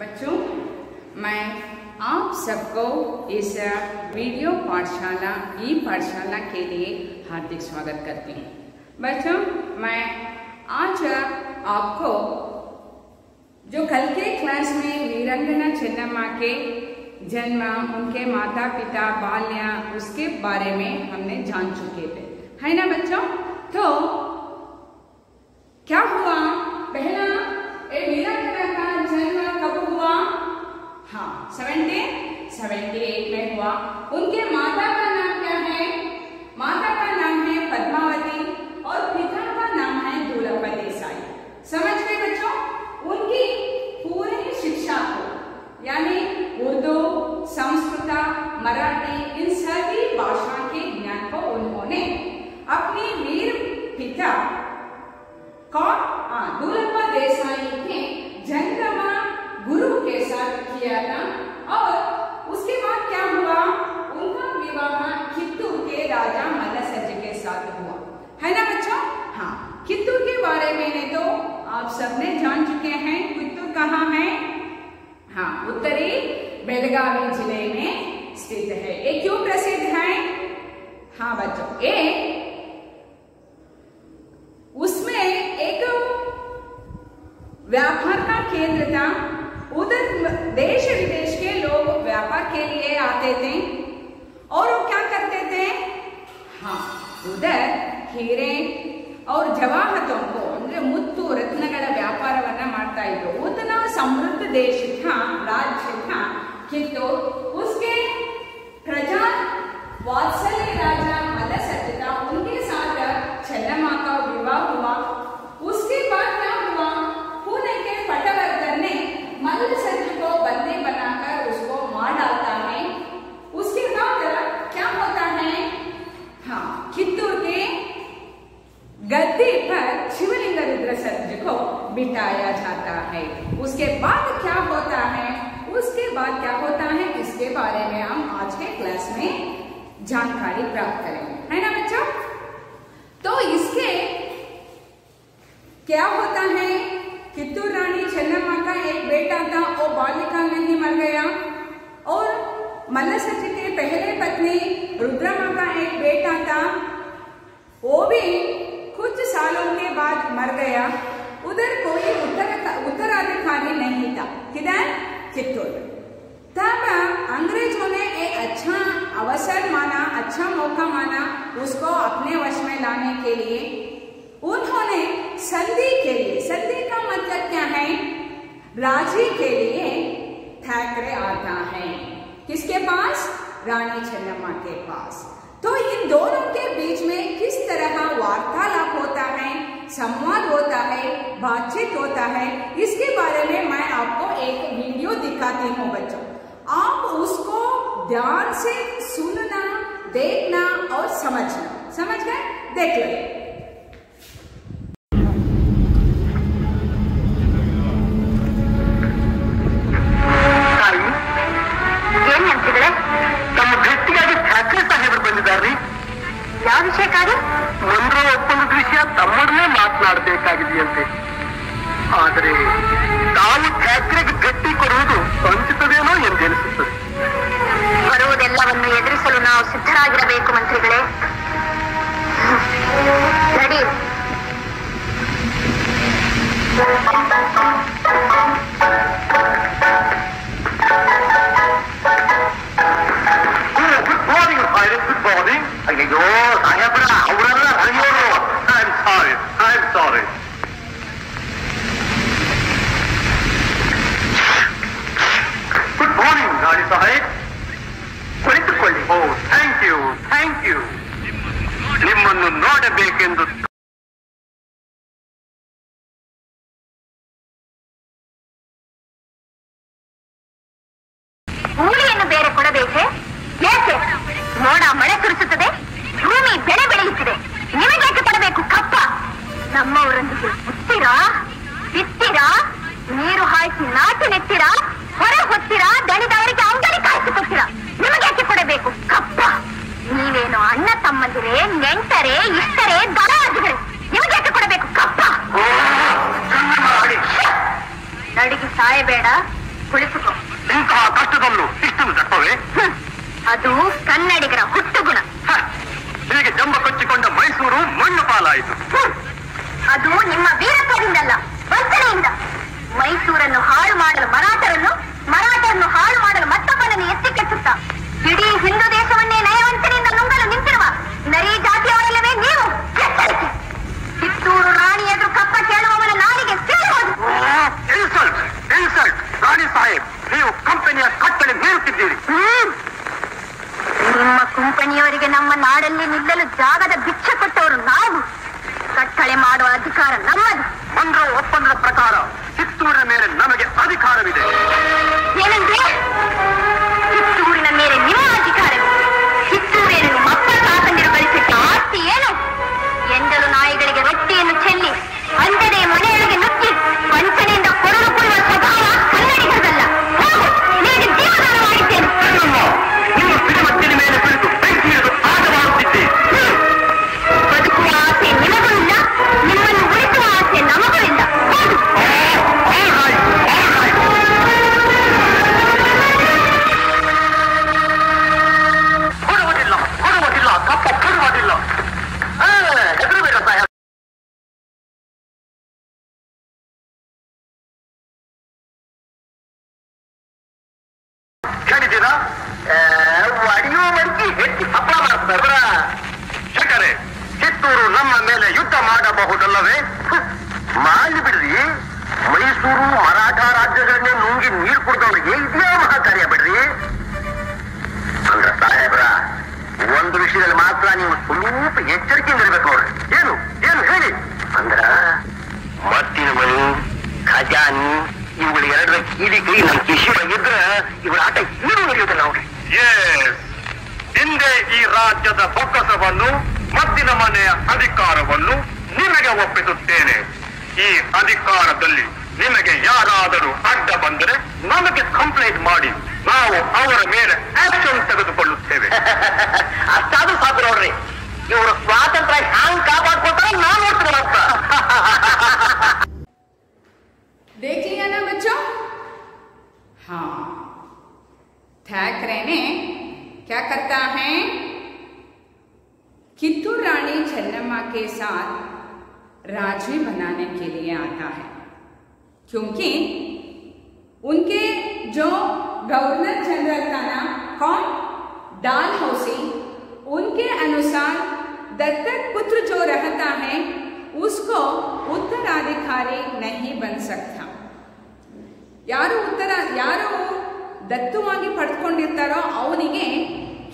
बच्चों, मैं आप सबको इस वीडियो पाठशाला ई पाठशाला के लिए हार्दिक स्वागत करती हूँ। बच्चों, मैं आज आपको जो कल के क्लास में वीरांगना चेन्नम्मा के जन्म, उनके माता पिता, बाल्य, उसके बारे में हमने जान चुके थे, है ना बच्चों। तो क्या हुआ, पहला वीरांगना का जन्म कब हुआ? हाँ, 1778 में हुआ। उनके माता का नाम क्या है? माता का नाम है पद्मावती और पिता का नाम है दूलप्पा देसाई। समझ गए बच्चों? उनकी पूरी शिक्षा को, यानी उर्दू, संस्कृत, मराठी, इन सभी भाषा के ज्ञान को उन्होंने अपने वीर पिता कौन? दूलप्पा देसाई के जंगमा गुरु के साथ किया था। और उसके बाद क्या हुआ? उनका विवाह कित्तूर के राजा मल्लसज्ज के साथ हुआ, है ना बच्चों। हाँ, कित्तूर के बारे में तो आप सबने जान चुके हैं। कित्तूर कहाँ है? हाँ, उत्तरी बेलगावी जिले में स्थित है। ये क्यों प्रसिद्ध है? हाँ बच्चों, ये उसमें एक व्यापार का केंद्र था। उधर देश विदेश के लोग व्यापार के लिए आते थे और वो क्या करते थे? हाँ, उधर हीरे और जवाहतों को ಅಂದ್ರೆ ಮುತ್ತು ರತ್ನಗಳ ವ್ಯಾಪಾರವನ್ನ ಮಾಡ್ತಾ ಇದ್ರು। उतना समृद्ध देश था, राज्य था कित्तूर। उसके प्रजा वात्सल्य राजा मल्लसज्ज था, उनके साथ चेन्नम्मा का विवाह हुआ। उसके बाद क्या हुआ? पुणे के पटवर्धन ने मल्लसज्ज को बंदी बनाकर उसको मार डालता है। उसके बाद क्या होता है? हाँ, कित्तूर के गद्दी पर शिवलिंग रुद्रसज्ज को बिठाया जाता है। उसके बाद क्या होता है? उसके बाद क्या होता है, इसके बारे में हम आज के क्लास में जानकारी प्राप्त करेंगे, है ना बच्चों। तो इसके क्या होता है? कित्तूर रानी चेन्नम्मा का एक बेटा था, वो बाल्यकाल में ही मर गया। और मल्लसज्ज के पहले पत्नी रुद्रम्मा का एक बेटा था, वो भी कुछ सालों के बाद मर गया। उधर कोई उत्तराधिकारी नहीं था। किधर? कित्तूर। तब अंग्रेजों ने एक अच्छा अवसर माना, अच्छा मौका माना उसको अपने वश में लाने के लिए। उन्होंने संधि के लिए, संधि का मतलब क्या है? राजी के लिए ठाकरे आता है। किसके पास? रानी चेन्नम्मा के पास। तो इन दोनों के बीच में किस तरह वार्तालाप होता है, संवाद होता है, बातचीत होता है, इसके बारे में मैं आपको एक वीडियो दिखाती हूँ बच्चों। आप उसको ध्यान से सुनना, देखना और समझना। समझ गए? देख लो। ಯಾವ ವಿಷಯಕ್ಕಾಗಿ? ಮನ್ರೋ ಒಪ್ಪಂದದ ವಿಷಯ ತಮ್ಮನ್ನೇ ಮಾತನಾಡಬೇಕಾಗಿದೆಯಂತೆ. ಆದರೆ ತಾವು ಠಾಕ್ರೆಗೆ ಗಟ್ಟಿ ಕೊಡುವುದು ಸಂಚಿತದೇನೋ ಎಂದೆನಿಸುತ್ತದೆ. ಬರುವುದೆಲ್ಲವನ್ನು ಎದುರಿಸಲು ನಾವು ಸಿದ್ಧರಾಗಿರಬೇಕು ಮಂತ್ರಿಗಳೇ. ನಡೆಯಿರಿ. ಅಯ್ಯೋ ಸಾಹೇಬ್ರ, ಅವರೆಲ್ಲ ಹರಿಯೋರು. I am sorry. Good morning ರಾಣಿ ಸಾಹೇಬ್. ಕುಳಿತುಕೊಳ್ಳಿ. Oh, thank you, thank you. ನಿಮ್ಮನ್ನು ನೋಡಬೇಕೆಂದು ಕೂಲಿಯನ್ನು ಬೇರೆ ಕೊಡಬೇಕೆ? ಯಾಕೆ? ಮೋಡ ಮಳೆ ಸುರಿಸುತ್ತದೆ, ಭೂಮಿ ಬೆಳೆ ಬೆಳೆಯುತ್ತಿದೆ, ನಿಮಗೇಕೆ ಕೊಡಬೇಕು ಕಪ್ಪ? ನಮ್ಮವರೊಂದಿಗೆ ಮುತ್ತೀರಾ, ಬಿತ್ತೀರಾ, ನೀರು ಹಾಯಿಸಿ ನಾಟಿ ನೆತ್ತೀರಾ, ಹೊರ ಹೊತ್ತೀರಾ, ದಣಿದವರಿಗೆ ಅಂಗಡಿ ಕಾಯಿಸಿಕೊಡ್ತೀರಾ, ನಿಮಗೇಕೆ ಕೊಡಬೇಕು ಕಪ್ಪ? ನೀವೇನು ಅಣ್ಣ ತಮ್ಮಂದಿರೇ, ನೆಂಟರೇ, ಇಷ್ಟರೇ, ದರಾಜಿಗಳೇ, ನಿಮಗೇಕೆ ಕೊಡಬೇಕು ಕಪ್ಪ? ನಡಿಗೆ ಸಾಯಬೇಡ, ಉಳಿಸಿಕೊ. ಇಂತಹ ಕಷ್ಟದಲ್ಲೂ ಇಷ್ಟನ್ನು ತಪ್ಪವೇ? ಅದು ಕನ್ನಡಿಗರ ಹುಟ್ಟುಗುಣ. ಹೀಗೆ ಜಂಬ ಕೊಚ್ಚಿಕೊಂಡ ಮೈಸೂರು ಮಣ್ಣು ಪಾಲಾಯಿತು. ಅದು ನಿಮ್ಮ ವೀರತ್ವದಿಂದಲ್ಲ, ವಂಚನೆಯಿಂದ. ಮೈಸೂರನ್ನು ಹಾಳು ಮಾಡಲು ಮರಾಠರನ್ನು ಹಾಳು ಮಾಡಲು ಮತ್ತೊಬ್ಬನನ್ನು ಎತ್ತಿ ಕೆತ್ತುತ್ತಾ ಇಡೀ ಹಿಂದೂ ದೇಶವನ್ನೇ ನಯವಂಚನೆಯಿಂದ ನುಂಗಲು ನಿಂತಿರುವ ನರಿ ಜಾತಿಯವರಲ್ಲವೇ ನೀವು? ಕಿತ್ತೂರು ರಾಣಿ ಎದುರು ಕಪ್ಪ ಕೇಳುವವನ ನಾಲಿಗೆ ಸೇರುವುದು. ಇನ್ಸಲ್ಟ್ ರಾಣಿ ಸಾಹೇಬ್, ನೀವು ಕಂಪನಿಯ ಕಟ್ಟಳೆ ಮೀರುತ್ತಿದ್ದೀರಿ. ನಿಮ್ಮ ಕಂಪನಿಯವರಿಗೆ ನಮ್ಮ ನಾಡಲ್ಲಿ ನಿಲ್ಲಲು ಜಾಗದ ಭಿಕ್ಷೆ ಕೊಟ್ಟವರು ನಾವು. ಕಟ್ಟಳೆ ಮಾಡುವ ಅಧಿಕಾರ ನಮ್ಮದು. ಮಂಡ್ರ ಒಪ್ಪಂದದ ಪ್ರಕಾರ ಕಿತ್ತೂರಿನ ಮೇಲೆ ನಮಗೆ ಅಧಿಕಾರವಿದೆ. ಏನಂದ್ರೆ ಕಿತ್ತೂರಿನ ಮೇಲೆ ನಿಮ್ಮ ಅಧಿಕಾರವಿದೆ? ಕಿತ್ತೂರೇನು ಮಕ್ಕಳ ತಾತಂದಿರು ಗಳಿಸಿಟ್ಟ ಆಸ್ತಿ ಏನು? ಎಂಡಲು ನಾಯಿಗಳಿಗೆ ರೊಟ್ಟಿಯನ್ನು ಚೆಲ್ಲಿ ಅಂದನೆ ಮನೆಯೊಳಗೆ ನುಗ್ಗಿ ವಂಚನೆಯಿಂದ ಕೊರಳು ಕೊಡುವ ಸ್ವಭಾವ ಕನ್ನಡಿಗರದಲ್ಲ. ನಿಮಗೆ ಜೀವದಾನ ಮಾಡಿದ್ದೇನೆ. ನೀವು ಸಿಡಿಮತ್ತಿನ ಮೇಲೆ ಕುಳಿತು ಬೆಂಕಿಯನ್ನು ಆಟವಾಡುತ್ತಿದ್ದೆ. ಬದುಕುವ ಆಸೆ ನಿಮಗೂ ಇಲ್ಲ, ನಿಮ್ಮನ್ನು ಉಳಿಸುವ ಆಸೆ ನಮಗೂ ಇಲ್ಲ. ಕೊಡುವುದಿಲ್ಲ, ಕಪ್ಪ ಕೊಡುವುದಿಲ್ಲ. ಹೆದರಬೇಡ ಸಾಹೇಬ್. ಕೇಳಿದ್ದೀರಾ? ಅಡಿಯೋ ಮಡಿಕೆ ಹೆಚ್ಚಿ ಹಬ್ಬ ಮಾಡ್ತಾರ. ಶಂಕರೇ, ಕಿತ್ತೂರು ನಮ್ಮ ಮೇಲೆ ಯುದ್ಧ ಮಾಡಬಹುದಲ್ಲವೇ? ಮಾಡಿಬಿಡ್ರಿ. ಮೈಸೂರು ಮರಾಠ ರಾಜ್ಯಗಳನ್ನೇ ನುಂಗಿ ನೀರು ಕುಡಿದವರಿಗೆ ಇದೇ ಮಹಾಕಾರ್ಯ ಬಿಡ್ರಿ. ಅಂದ್ರ ಸಾಹೇಬ್ರ, ಒಂದು ವಿಷಯದಲ್ಲಿ ಮಾತ್ರ ನೀವು ಸ್ವಲ್ಪ ಎಚ್ಚರಿಕೆಯಿಂದ ಇರ್ಬೇಕು ನೋಡ್ರಿ. ಏನು ಏನು ಹೇಳಿ? ಅಂದ್ರ ಮತ್ತಿನ ಮಣಿ, ಖಜಾನಿ ಇವುಗಳು ಎರಡರ ಕೀಲಿ ಕೈ ನಮ್ಮ ಕಿಶಿಯಾಗಿದ್ರ ಇವಳ ಆಟ ಏನು ನಡೆಯುವುದಿಲ್ಲ ನೋಡ್ರಿ. ಹಿಂದೆ ಈ ರಾಜ್ಯದ ಬೊಕ್ಕಸವನ್ನು, ಮದ್ದಿನ ಮನೆಯ ಅಧಿಕಾರವನ್ನು ನಿಮಗೆ ಒಪ್ಪಿಸುತ್ತೇನೆ. ಈ ಅಧಿಕಾರದಲ್ಲಿ ನಿಮಗೆ ಯಾರಾದರೂ ಅಡ್ಡ ಬಂದರೆ ನಮಗೆ ಕಂಪ್ಲೇಂಟ್ ಮಾಡಿ, ನಾವು ಅವರ ಮೇಲೆ ಆಕ್ಷನ್ ತೆಗೆದುಕೊಳ್ಳುತ್ತೇವೆ. ಅಷ್ಟಾದ್ರೂ ಸಾಕು ನೋಡ್ರಿ. ಇವರು ಸ್ವಾತಂತ್ರ್ಯ ಹ್ಯಾಂಗ್ ಕಾಪಾಡ್ಕೊಳ್ತಾರೆ ನಾವು ನೋಡ್ತೀವಿ ಅಂತ. देख लिया ना बच्चों? हाँ, ठाकरे ने क्या करता है? कित्तूर रानी चेन्नम्मा के साथ राजी बनाने के लिए आता है, क्योंकि उनके जो गवर्नर जनरल का नाम कौन? डालहौसी, उनके अनुसार दत्तक पुत्र जो रहता है उसको उत्तराधिकारी नहीं बन सकता. ಯಾರು ದತ್ತುವಾಗಿ ಪಡೆದುಕೊಂಡಿರ್ತಾರೋ ಅವನಿಗೆ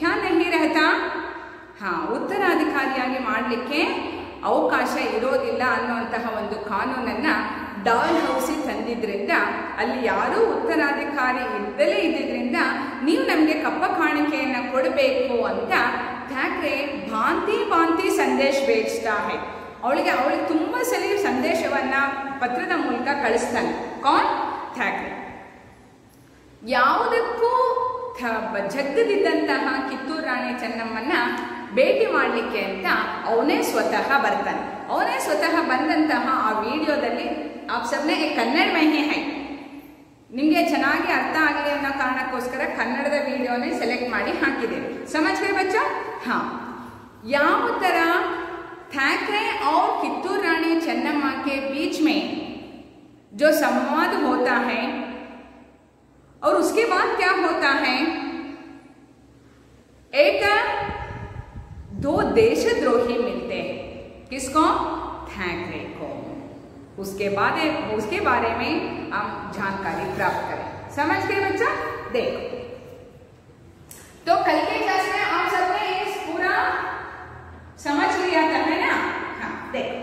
ಕ್ಯಾ ನಹಿ ರಹತಾ? ಉತ್ತರಾಧಿಕಾರಿಯಾಗಿ ಮಾಡಲಿಕ್ಕೆ ಅವಕಾಶ ಇರೋದಿಲ್ಲ ಅನ್ನುವಂತಹ ಒಂದು ಕಾನೂನನ್ನ ಡಾಲ್ಹೌಸಿ ತಂದಿದ್ರಿಂದ ಅಲ್ಲಿ ಯಾರೂ ಉತ್ತರಾಧಿಕಾರಿ ಇದ್ದಲೇ ಇದ್ದಿದ್ರಿಂದ ನೀವು ನಮಗೆ ಕಪ್ಪ ಕಾಣಿಕೆಯನ್ನು ಕೊಡಬೇಕು ಅಂತ ಠಾಕ್ರೆ ಭಾಂತಿ ಸಂದೇಶ ಬೇಯಿಸ್ತಾ है. ಅವಳಿಗೆ ತುಂಬಾ ಸಲ ಸಂದೇಶವನ್ನ ಪತ್ರದ ಮೂಲಕ ಕಳಿಸ್ತಾನೆ. ಕೌನ್? ಠಾಕ್ರೆ. ಯಾವುದಕ್ಕೂ ಜಗ್ಗದಿದ್ದಂತಹ ಕಿತ್ತೂರು ರಾಣಿ ಚೆನ್ನಮ್ಮನ್ನ ಭೇಟಿ ಮಾಡಲಿಕ್ಕೆ ಅಂತ ಅವನೇ ಸ್ವತಃ ಬರ್ತಾನೆ. ಅವನೇ ಸ್ವತಃ ಬಂದಂತಹ ಆ ವಿಡಿಯೋದಲ್ಲಿ आप सबने ಕನ್ನಡ ಮಹಿ ಹೈ, ನಿಮಗೆ ಚೆನ್ನಾಗಿ ಅರ್ಥ ಆಗಲಿ ಅನ್ನೋ ಕಾರಣಕ್ಕೋಸ್ಕರ ಕನ್ನಡದ ವಿಡಿಯೋನೇ ಸೆಲೆಕ್ಟ್ ಮಾಡಿ ಹಾಕಿದ್ದೇವೆ. ಸಮಜ್ಗೆ ಬಚ್ಚೋ? ಹಾ, ಯಾವ ತರ ठाकरे और कित्तूर रानी चेन्नम्मा के बीच में जो संवाद होता है और उसके बाद क्या होता है? एक दो देशद्रोही मिलते हैं. किसको? ठाकरे को. उसके बारे में हम जानकारी प्राप्त करें. समझ गए बच्चा? देखो, तो कल के क्लास में आप सबने इस पूरा समझ लिया था, है ना? हाँ, देखो,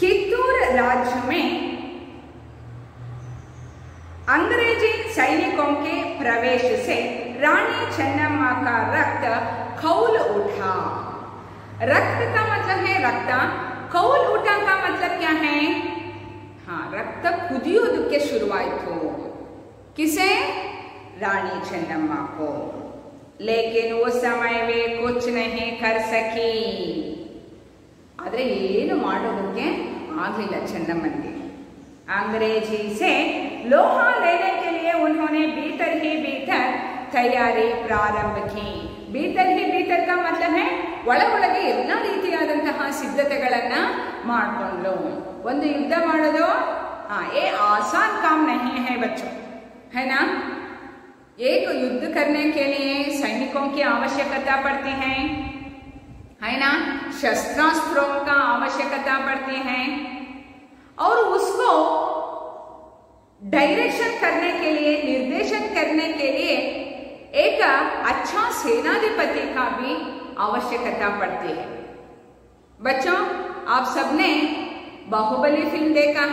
कित्तूर राज्य में अंग्रेजी सैनिकों के प्रवेश से रानी चेन्नम्मा का रक्त खौल उठा. रक्त का मतलब है रक्त, खौल उठा का मतलब क्या है? हाँ, रक्त कुदियोदಕ್ಕೆ ಶುರುವಾಯಿತು. किसे? रानी चेन्नम्मा को. लेकिन उस समय वे कुछ नहीं कर सकी. ಆದರೆ ಏನು ಮಾಡೋದಕ್ಕೆ ಆಗಲಿಲ್ಲ ಚೆನ್ನಮ್ಮನಿಗೆ. अंग्रेजी से लोहा लेने के लिए उन्होंने भीतर ही भीतर तैयारी प्रारंभ की। भीतर ही भीतर का मतलब है ಒಳಗೊಳಗೆ ಎಲ್ಲ ರೀತಿಯಾದಂತಹ ಸಿದ್ಧತೆಗಳನ್ನ ಮಾಡಿಕೊಂಡ್ರು। ಒಂದು ಯುದ್ಧ ಮಾಡೋದು ये आसान काम नहीं है बच्चों, है ना। एक युद्ध करने के लिए सैनिकों की आवश्यकता पड़ती है ना, शस्त्रास्त्रों का आवश्यकता पड़ती है, और उसको डायरेक्शन करने के लिए, निर्देशन करने के लिए एक अच्छा सेनाधिपति का भी आवश्यकता पड़ती है। बच्चों, आप सबने बाहुबली फिल्म देखा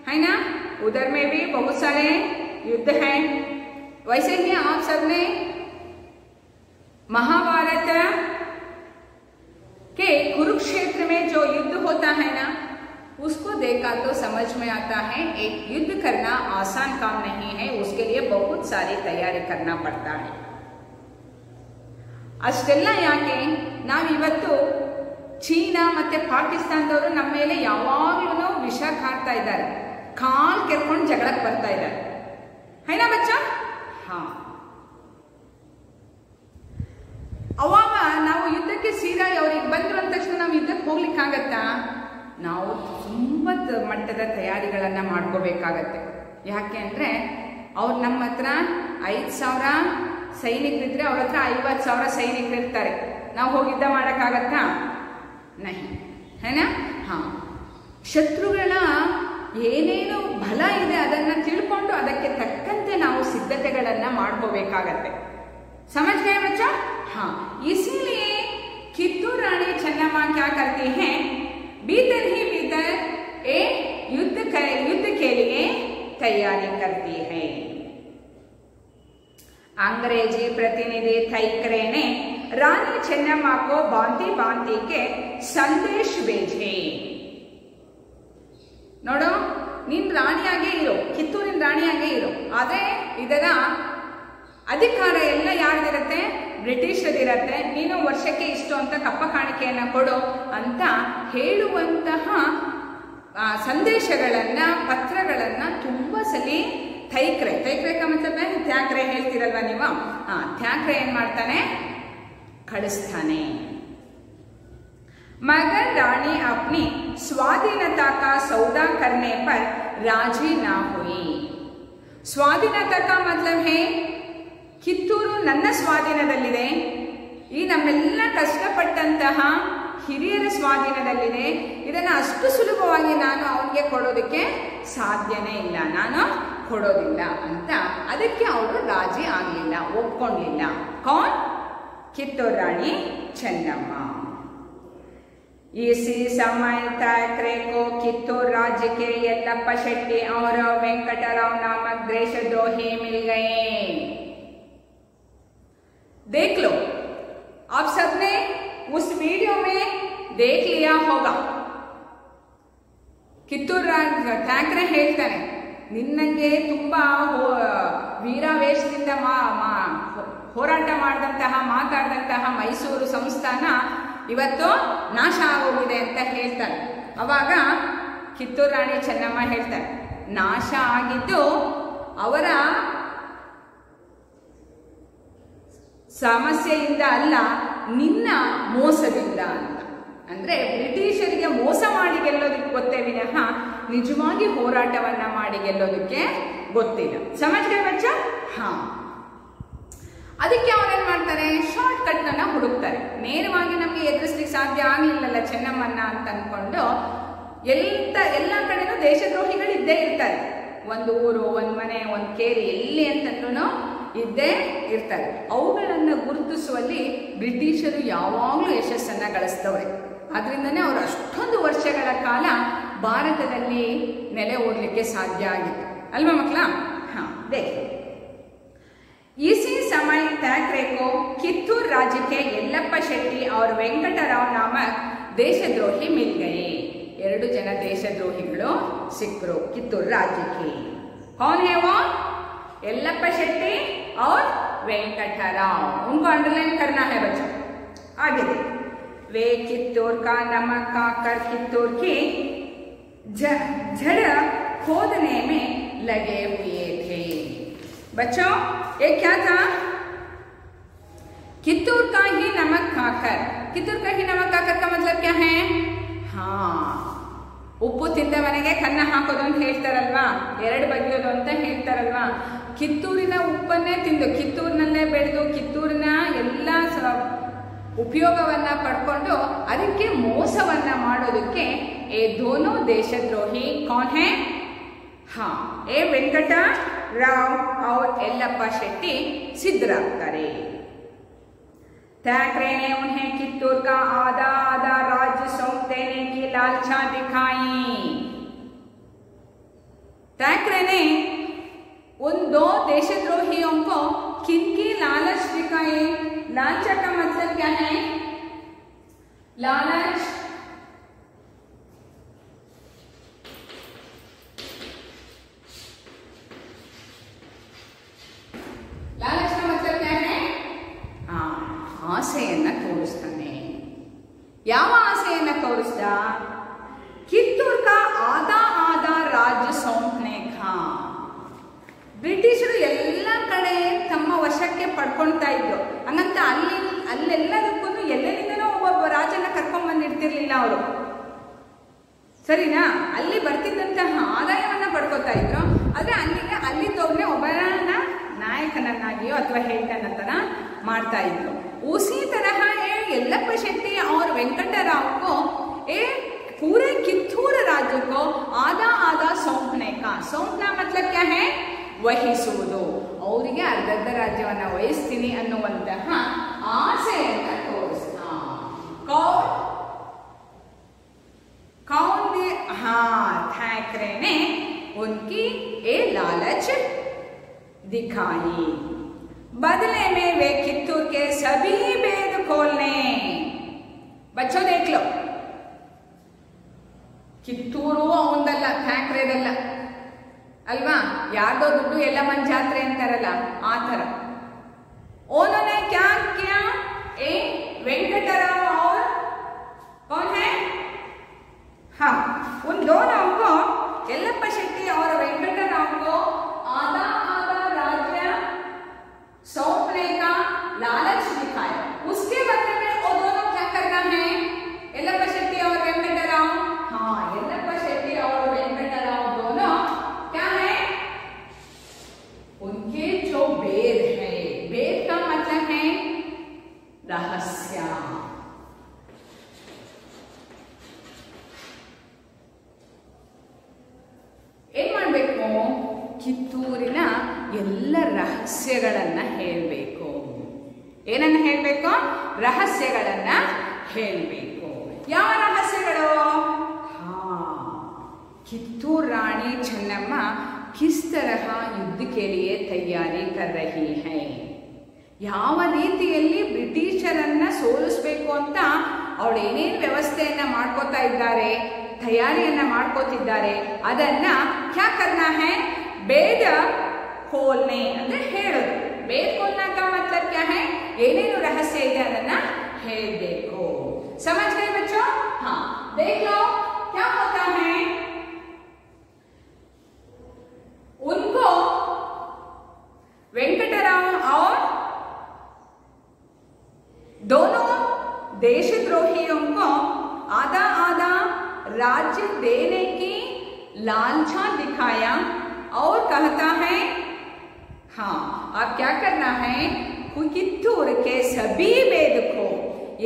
है ना, उधर में भी बहुत सारे युद्ध हैं। वैसे ही आप सबने महाभारत के कुरुक्षेत्र में जो युद्ध होता है ना, उसको देखा तो समझ में आता है एक युद्ध करना आसान काम नहीं है, उसके लिए बहुत सारी तैयारी करना पड़ता है। ಅಷ್ಟೆಲ್ಲ ಯಾಕೆ ನಾವಿವತ್ತು ಚೀನಾ ಮತ್ತೆ ಪಾಕಿಸ್ತಾನದವರು ನಮ್ಮ ಮೇಲೆ ಯಾವಾಗಲೂ ವಿಷ ಹಾಕ್ತಾ ಇದ್ದಾರೆ, ಕಾಲ್ ಕೆರ್ಕೊಂಡು ಜಗಳಕ್ಕೆ ಬರ್ತಾ ಇದ್ದಾರೆ, ಹೈನಾ ಬಚ್ಚ? ಹಾ, ಅವಾಗ ನಾವು ಯುದ್ಧಕ್ಕೆ ಸೀದಾ ಅವ್ರಿಗೆ ಬಂದ್ರು ಅಂದ ತಕ್ಷಣ ನಾವು ಯುದ್ಧಕ್ಕೆ ಹೋಗ್ಲಿಕ್ಕಾಗತ್ತಾ? ನಾವು ತುಂಬಾ ಮಟ್ಟದ ತಯಾರಿಗಳನ್ನ ಮಾಡ್ಕೋಬೇಕಾಗತ್ತೆ। ಯಾಕೆ ಅಂದ್ರೆ ಅವ್ರು ನಮ್ಮ ಹತ್ರ 5,000 ಸೈನಿಕರಿದ್ರೆ ಅವ್ರ ಹತ್ರ 50,000 ಸೈನಿಕರು ಇರ್ತಾರೆ, ನಾವು ಹೋಗಿ ಯುದ್ಧ ಮಾಡಕ್ಕಾಗತ್ತಾ? ನಹಿ, ಹೇನಾ? ಹಾ, ಶತ್ರುಗಳ ಏನೇನು ಬಲ ಇದೆ ಅದನ್ನ ತಿಳ್ಕೊಂಡು ಅದಕ್ಕೆ ತಕ್ಕಂತೆ ನಾವು ಸಿದ್ಧತೆಗಳನ್ನ ಮಾಡ್ಕೋಬೇಕಾಗತ್ತೆ। समझ गए बच्चा? हाँ, इसीलिए कित्तूर रानी चन्नम्मा क्या करती हैं, भीतर ही भीतर एक युद्ध के लिए तैयारी करती है। अंग्रेजी प्रतिनिधि थैकरे ने रानी चन्नम्मा को भांति भांति के संदेश भेजे। ನೋಡು, ನೀನ್ ರಾಣಿಯಾಗೇ ಇರು, ಕಿತ್ತೂರಿನ ರಾಣಿಯಾಗೇ ಇರು, ಆದ್ರೆ ಇದರ ಅಧಿಕಾರ ಎಲ್ಲ ಯಾರ್ದಿರತ್ತೆ? ಬ್ರಿಟಿಷರಿರತ್ತೆ। ನೀನು ವರ್ಷಕ್ಕೆ ಇಷ್ಟು ಅಂತ ಕಪ್ಪ ಕಾಣಿಕೆಯನ್ನ ಕೊಡು ಅಂತ ಹೇಳುವಂತಹ ಸಂದೇಶಗಳನ್ನ, ಪತ್ರಗಳನ್ನ ತುಂಬಾ ಸಲಿ ಥೈಕ್ರೆ का मतलब ಥ್ಯಾಕ್ರೆ ಹೇಳ್ತಿರಲ್ವಾ ನೀವು? ಥ್ಯಾಕ್ರೆ ಏನ್ ಮಾಡ್ತಾನೆ? ಕಳಿಸ್ತಾನೆ। मगर रानी अपनी स्वाधीनता का सौदा करने पर राजी ना हुई। स्वाधीनता का मतलब है ಕಿತ್ತೂರು ನನ್ನ ಸ್ವಾಧೀನದಲ್ಲಿದೆ, ಈ ನಮ್ಮೆಲ್ಲ ಕಷ್ಟಪಟ್ಟಂತಹ ಹಿರಿಯರ ಸ್ವಾಧೀನದಲ್ಲಿದೆ, ಇದನ್ನು ಅಷ್ಟು ಸುಲಭವಾಗಿ ನಾನು ಅವನಿಗೆ ಕೊಡೋದಕ್ಕೆ ಸಾಧ್ಯನೇ ಇಲ್ಲ, ನಾನು ಕೊಡೋದಿಲ್ಲ ಅಂತ ಅದಕ್ಕೆ ಅವರು ರಾಜಿ ಆಗಲಿಲ್ಲ, ಒಪ್ಕೊಂಡಿಲ್ಲ। ಕೌನ್? ಕಿತ್ತೂರು ರಾಣಿ ಚೆನ್ನಮ್ಮ। इसी समय थैकरे को कित्तूर राज्य के यल्लप्पा शेट्टी और वेंकटराव नामक देशद्रोही मिल गए। देख लो, आप सबने उस वीडियो में देख लिया होगा। ಕಿತ್ತೂರು ಥ್ಯಾಕ್ರೆ ಹೇಳ್ತಾನೆ, ನಿನ್ನಂಗೆ ತುಂಬಾ ವೀರಾವೇಶದಿಂದ ಹೋರಾಟ ಮಾಡಿದಂತಹ, ಮಾತಾಡಿದಂತಹ ಮೈಸೂರು ಸಂಸ್ಥಾನ ಇವತ್ತು ನಾಶ ಆಗೋಗಿದೆ ಅಂತ ಹೇಳ್ತಾರೆ। ಅವಾಗ ಕಿತ್ತೂರು ರಾಣಿ ಚೆನ್ನಮ್ಮ ಹೇಳ್ತಾರೆ, ನಾಶ ಆಗಿದ್ದು ಅವರ ಸಮಸ್ಯೆಯಿಂದ ಅಲ್ಲ, ನಿನ್ನ ಮೋಸದಿಂದ ಅಂತ। ಅಂದ್ರೆ ಬ್ರಿಟಿಷರಿಗೆ ಮೋಸ ಮಾಡಿ ಗೆಲ್ಲೋದಕ್ಕೆ ಗೊತ್ತೇ ವಿನಃ ನಿಜವಾಗಿ ಹೋರಾಟವನ್ನ ಮಾಡಿ ಗೆಲ್ಲೋದಕ್ಕೆ ಗೊತ್ತಿಲ್ಲ। ಸಮಜ್ಗೆ ಬಚ್ಚ? ಹಾ, ಅದಕ್ಕೆ ಅವನೇನ್ ಮಾಡ್ತಾರೆ? ಶಾರ್ಟ್ ಕಟ್ ಅನ್ನ ಹುಡುಕ್ತಾರೆ। ನೇರವಾಗಿ ನಮ್ಗೆ ಎದುರಿಸ್ಲಿಕ್ಕೆ ಸಾಧ್ಯ ಆಗ್ಲಿಲ್ಲಲ್ಲ ಚೆನ್ನಮ್ಮನ್ನ ಅಂತ ಅನ್ಕೊಂಡು ಎಲ್ಲ ಕಡೆನೂ ದೇಶದ್ರೋಹಿಗಳು ಇದ್ದೇ ಇರ್ತಾರೆ। ಒಂದು ಊರು, ಒಂದ್ ಮನೆ, ಒಂದ್ ಕೇರಿ, ಎಲ್ಲಿ ಅಂತಂದ್ರೂ ಇದ್ದೇ ಇರ್ತಾರೆ। ಅವುಗಳನ್ನ ಗುರುತಿಸುವಲ್ಲಿ ಬ್ರಿಟಿಷರು ಯಾವಾಗ್ಲೂ ಯಶಸ್ಸನ್ನ ಗಳಿಸ್ತವ್ರೆ। ಆದ್ರಿಂದನೇ ಅವರು ಅಷ್ಟೊಂದು ವರ್ಷಗಳ ಕಾಲ ಭಾರತದಲ್ಲಿ ನೆಲೆ ಓಡ್ಲಿಕ್ಕೆ ಸಾಧ್ಯ ಆಗಿತ್ತು ಅಲ್ವಾ ಮಕ್ಕಳ? ಹಾ, देखिए इसी समय थैकरे को कित्तूर राज्य के यल्लप्पा शेट्टी और वेंकटराव नामक देशद्रोही मिल गए। ಎರಡು ಜನ ದೇಶದ್ರೋಹಿಗಳು ಸಿಕ್ಕರು ಕಿತ್ತೂರು ರಾಜ್ಯಕ್ಕೆ। कौन है वो? यल्लप्पा शेट्टी और वेंकटराव। उनको अंडरलाइन करना है बच्चों। आगे देखिए, वे कित्तूर का नमक खाकर कित्तूर की जड़ खोदने में लगे हुए थे। बच्चों ये क्या था? कित्तूर का ही नमक खाकर। कित्तूर का ही नमक खाकर का मतलब क्या है? हाँ, ಉಪ್ಪು ತಿಂದ ಮನೆಗೆ ಕನ್ನ ಹಾಕೋದು ಅಂತ ಹೇಳ್ತಾರಲ್ವಾ, ಎರಡು ಬಗೆಯೋದು ಅಂತ ಹೇಳ್ತಾರಲ್ವಾ. ಕಿತ್ತೂರಿನ ಉಪ್ಪನ್ನೇ ತಿಂದು, ಕಿತ್ತೂರಿನಲ್ಲೇ ಬೆಳೆದು, ಕಿತ್ತೂರಿನ ಎಲ್ಲ ಉಪಯೋಗವನ್ನ ಪಡ್ಕೊಂಡು ಅದಕ್ಕೆ ಮೋಸವನ್ನ ಮಾಡೋದಕ್ಕೆ ಏ ದೋನೋ ದೇಶದ್ರೋಹಿ कौन है? हाँ, ए वेंकटराव और यल्लप्प शेट्टी सिद्धराಗ್ತಾರೆ. थैकरे ने उन्हें कित्तूर का आधा आधा राज्य सौंप देने की लालसा दिखाई. थैकरे ने उन दो देशद्रोहियों को किनकी लालच दिखाई? लालच का मतलब क्या है? लालच लालच का मतलब क्या है? ಆಸೆಯನ್ನ ತೋರಿಸ್ತಾನೆ. ಯಾವ ಆಸೆಯನ್ನ ತೋರಿಸ್ದ? ಕಿತ್ತೂರ್ ಕಾ ಆಧಾ ಆಧಾ ರಾಜ್ಯ ಸೌಂಪನೆ ಕಾ. ಬ್ರಿಟಿಷರು ಎಲ್ಲ ಕಡೆ ತಮ್ಮ ವಶಕ್ಕೆ ಪಡ್ಕೊಳ್ತಾ ಇದ್ರು. ಹಂಗಂತ ಅಲ್ಲೆಲ್ಲದಕ್ಕೂ ಎಲ್ಲೆಲ್ಲಿಂದನೋ ಒಬ್ಬೊಬ್ಬ ರಾಜನ ಕರ್ಕೊಂಡ್ ಬಂದಿರ್ತಿರ್ಲಿಲ್ಲ ಅವರು, ಸರಿನಾ? ಅಲ್ಲಿ ಬರ್ತಿದ್ದಂತಹ ಆದಾಯವನ್ನ ಪಡ್ಕೊತಾ ಇದ್ರು. ಆದ್ರೆ ಅಲ್ಲಿದ್ದವ್ರನ್ನೇ ಒಬ್ಬರನ್ನ ನಾಯಕನನ್ನಾಗಿಯೋ ಅಥವಾ ಹೆಡ್ಡನ್ನ ಮಾಡ್ತಾ ಇದ್ರು. उसी तरह यल्लप्प शेट्टी और वेंकटराव को पूरे कित्तूर राज्य को आधा आधा सौंपने का. सौंपना मतलब क्या है? ವಹಿಸುವುದು. ಅವರಿಗೆ ಅರ್ಧರ್ಧ ರಾಜ್ಯವನ್ನ ವಹಿಸ್ತೀನಿ ಅನ್ನುವಂತಹ ಆಸೆಯನ್ನ ತೋರಿಸ್ತ. कौन ने? हाँ, थैकरे ने उनकी ये लालच दिखाई. बदले में वे कित्तूर के सभी भेद खोलने. बच्चों देख लो, ಕಿತ್ತೂರು ಅವಂದಲ್ಲ, ಥ್ಯಾಕ್ರೆದಲ್ಲ ಅಲ್ವಾ? ಯಾರ್ದೋ ದುಡ್ಡು ಎಲ್ಲ ಮಂಜಾತ್ರೆ ಅಂತಾರಲ್ಲ, ಆ ತರ. उन्होंने क्या किया? वेंकटराव और कौन है? हाँ, उन दोनों को, यल्लप्प शेट्टी और वेंकटराव को आधा आधा राज्य सौंपने का लालच दिखाया. उसके बदले में वो दोनों क्या करना है? यल्लप्प शेट्टी और वेंकटराव. हाँ, यल्लप्प शेट्टी और वेंकटराव दोनों क्या है? उनके जो वेद है, वेद का मतलब है रहस्य. ಏನ್ ಮಾಡ್ಬೇಕು? ಕಿತ್ತೂರಿನ ಎಲ್ಲ ರಹಸ್ಯಗಳನ್ನ ಹೇಳಬೇಕು. ಏನನ್ನ ಹೇಳಬೇಕು? ರಹಸ್ಯಗಳನ್ನ ಹೇಳಬೇಕು. ಯಾವ ರಹಸ್ಯಗಳು? कित्तूर रानी ಚೆನ್ನಮ್ಮ किस तरह युद्ध के लिए तैयारी कर रही है. ಯಾವ ರೀತಿಯಲ್ಲಿ ಬ್ರಿಟಿಷರನ್ನ ಸೋಲಿಸಬೇಕು ಅಂತ ಅವಳು ಏನೇನು ವ್ಯವಸ್ಥೆಯನ್ನ ಮಾಡ್ಕೋತಾ ಇದ್ದಾರೆ, ತಯಾರಿಯನ್ನ ಮಾಡ್ಕೋತಿದ್ದಾರೆ, ಅದನ್ನ क्या करना है? भेद खोलने ಅಂದ್ರೆ ಹೇಳೋದು. भेद खोलने का मतलब क्या है? ಏನೇನು ರಹಸ್ಯ ಇದೆ ಅದನ್ನ ಹೇಳಬೇಕು. समझ गए बच्चों? हाँ, देख लो क्या होता है. उनको वेंकटराव और दोनों देशद्रोहियों को आधा आधा राज्य देने की लालचा दिखाया और कहता है, हाँ अब क्या करना है? कित्तूर के सभी भेद को,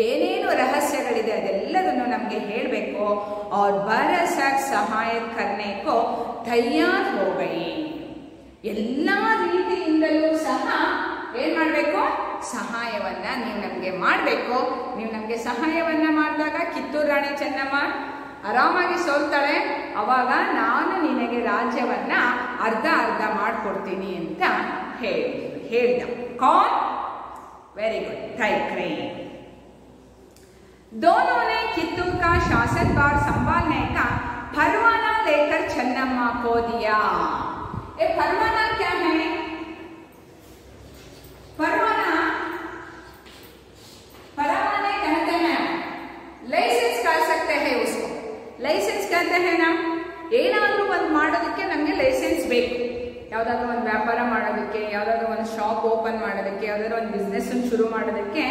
ಏನೇನು ರಹಸ್ಯಗಳಿದೆ ಅದೆಲ್ಲದನ್ನು ನಮಗೆ ಹೇಳಬೇಕು. और बरसक सहाय करने को तैयार हो गई. ಎಲ್ಲ ರೀತಿಯಿಂದಲೂ ಸಹ ಏನ್ ಮಾಡಬೇಕು? ಸಹಾಯವನ್ನ ನೀವು ನಮಗೆ ಮಾಡಬೇಕು. ನೀವು ನಮಗೆ ಸಹಾಯವನ್ನ ಮಾಡಿದಾಗ ಕಿತ್ತೂರು ರಾಣಿ ಚೆನ್ನಮ್ಮ ಆರಾಮಾಗಿ ಸೋಲ್ತಾಳೆ. ಅವಾಗ ನಾನು ನಿನಗೆ ರಾಜ್ಯವನ್ನ ಅರ್ಧ ಅರ್ಧ ಮಾಡಿಕೊಡ್ತೀನಿ ಅಂತ ಹೇಳ್ದ. कौन? Very good, थैकरे. दोनों ने कित्तूर का शासनभार संभालने का फरमाना लेकर छन्नम्मा को दिया. ये फरमाना क्या है? फरमाने कहते हैं, लाइसेंस कर सकते हैं उसको. लाइसेंस कहते हैं ना, ಏನಾದರೂ ಒಂದು ಮಾಡೋದಕ್ಕೆ ಲೈಸೆನ್ಸ್ ಬೇಕು. ಯಾವುದಾದ್ರೂ ಒಂದು ವ್ಯಾಪಾರ ಮಾಡೋದಕ್ಕೆ, ಯಾವುದಾದ್ರೂ ಒಂದು ಶಾಪ್ ಓಪನ್ ಮಾಡೋದಕ್ಕೆ, ಯಾವುದಾದ್ರೂ ಒಂದು ಬಿಸ್ನೆಸ್ ಶುರು ಮಾಡೋದಕ್ಕೆ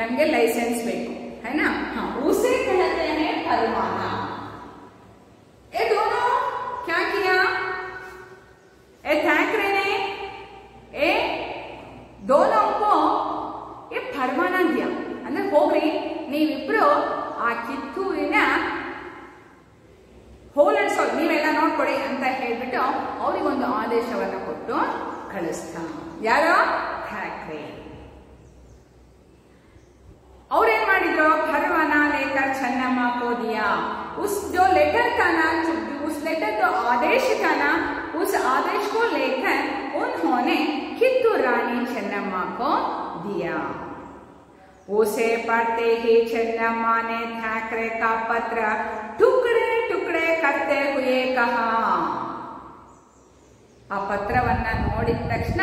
ನಮಗೆ ಲೈಸೆನ್ಸ್ ಬೇಕು, है ना? हाँ, उसे कहते हैं फरमाना. ये दोनों क्या किया? ये थैकरे ने ये दोनों को ये फरमाना दिया. ಅಂದ್ರೆ ಹೋಗ್ರಿ ನೀವಿಬ್ರು ಆ ಕಿತ್ತೂರಿನ ಹೋಲಡ್ಸೋ ನೀವೆಲ್ಲ ನೋಡ್ಕೊಡಿ ಅಂತ ಹೇಳ್ಬಿಟ್ಟು ಅವ್ರಿಗೊಂದು ಆದೇಶವನ್ನ ಕೊಟ್ಟು ಕಳಿಸ್ತಾ. ಯಾರೋ ಥ್ಯಾಕ್ರೆ ಅವ್ರೇನ್ ಮಾಡಿದ್ರು? फरमाना लेकर छन्नम्मा को दिया. उस जो लेटर का ना, उस लेटर जो आदेश का ना, उस आदेश को लेकर उन्होंने कित्तूर रानी छन्नम्मा को दिया. उसे पढ़ते ही छन्नम्मा ने थैकरे का पत्र टुकड़े टुकड़े करते हुए कहा. आ पत्रवನ್ನ ನೋಡಿದ ತಕ್ಷಣ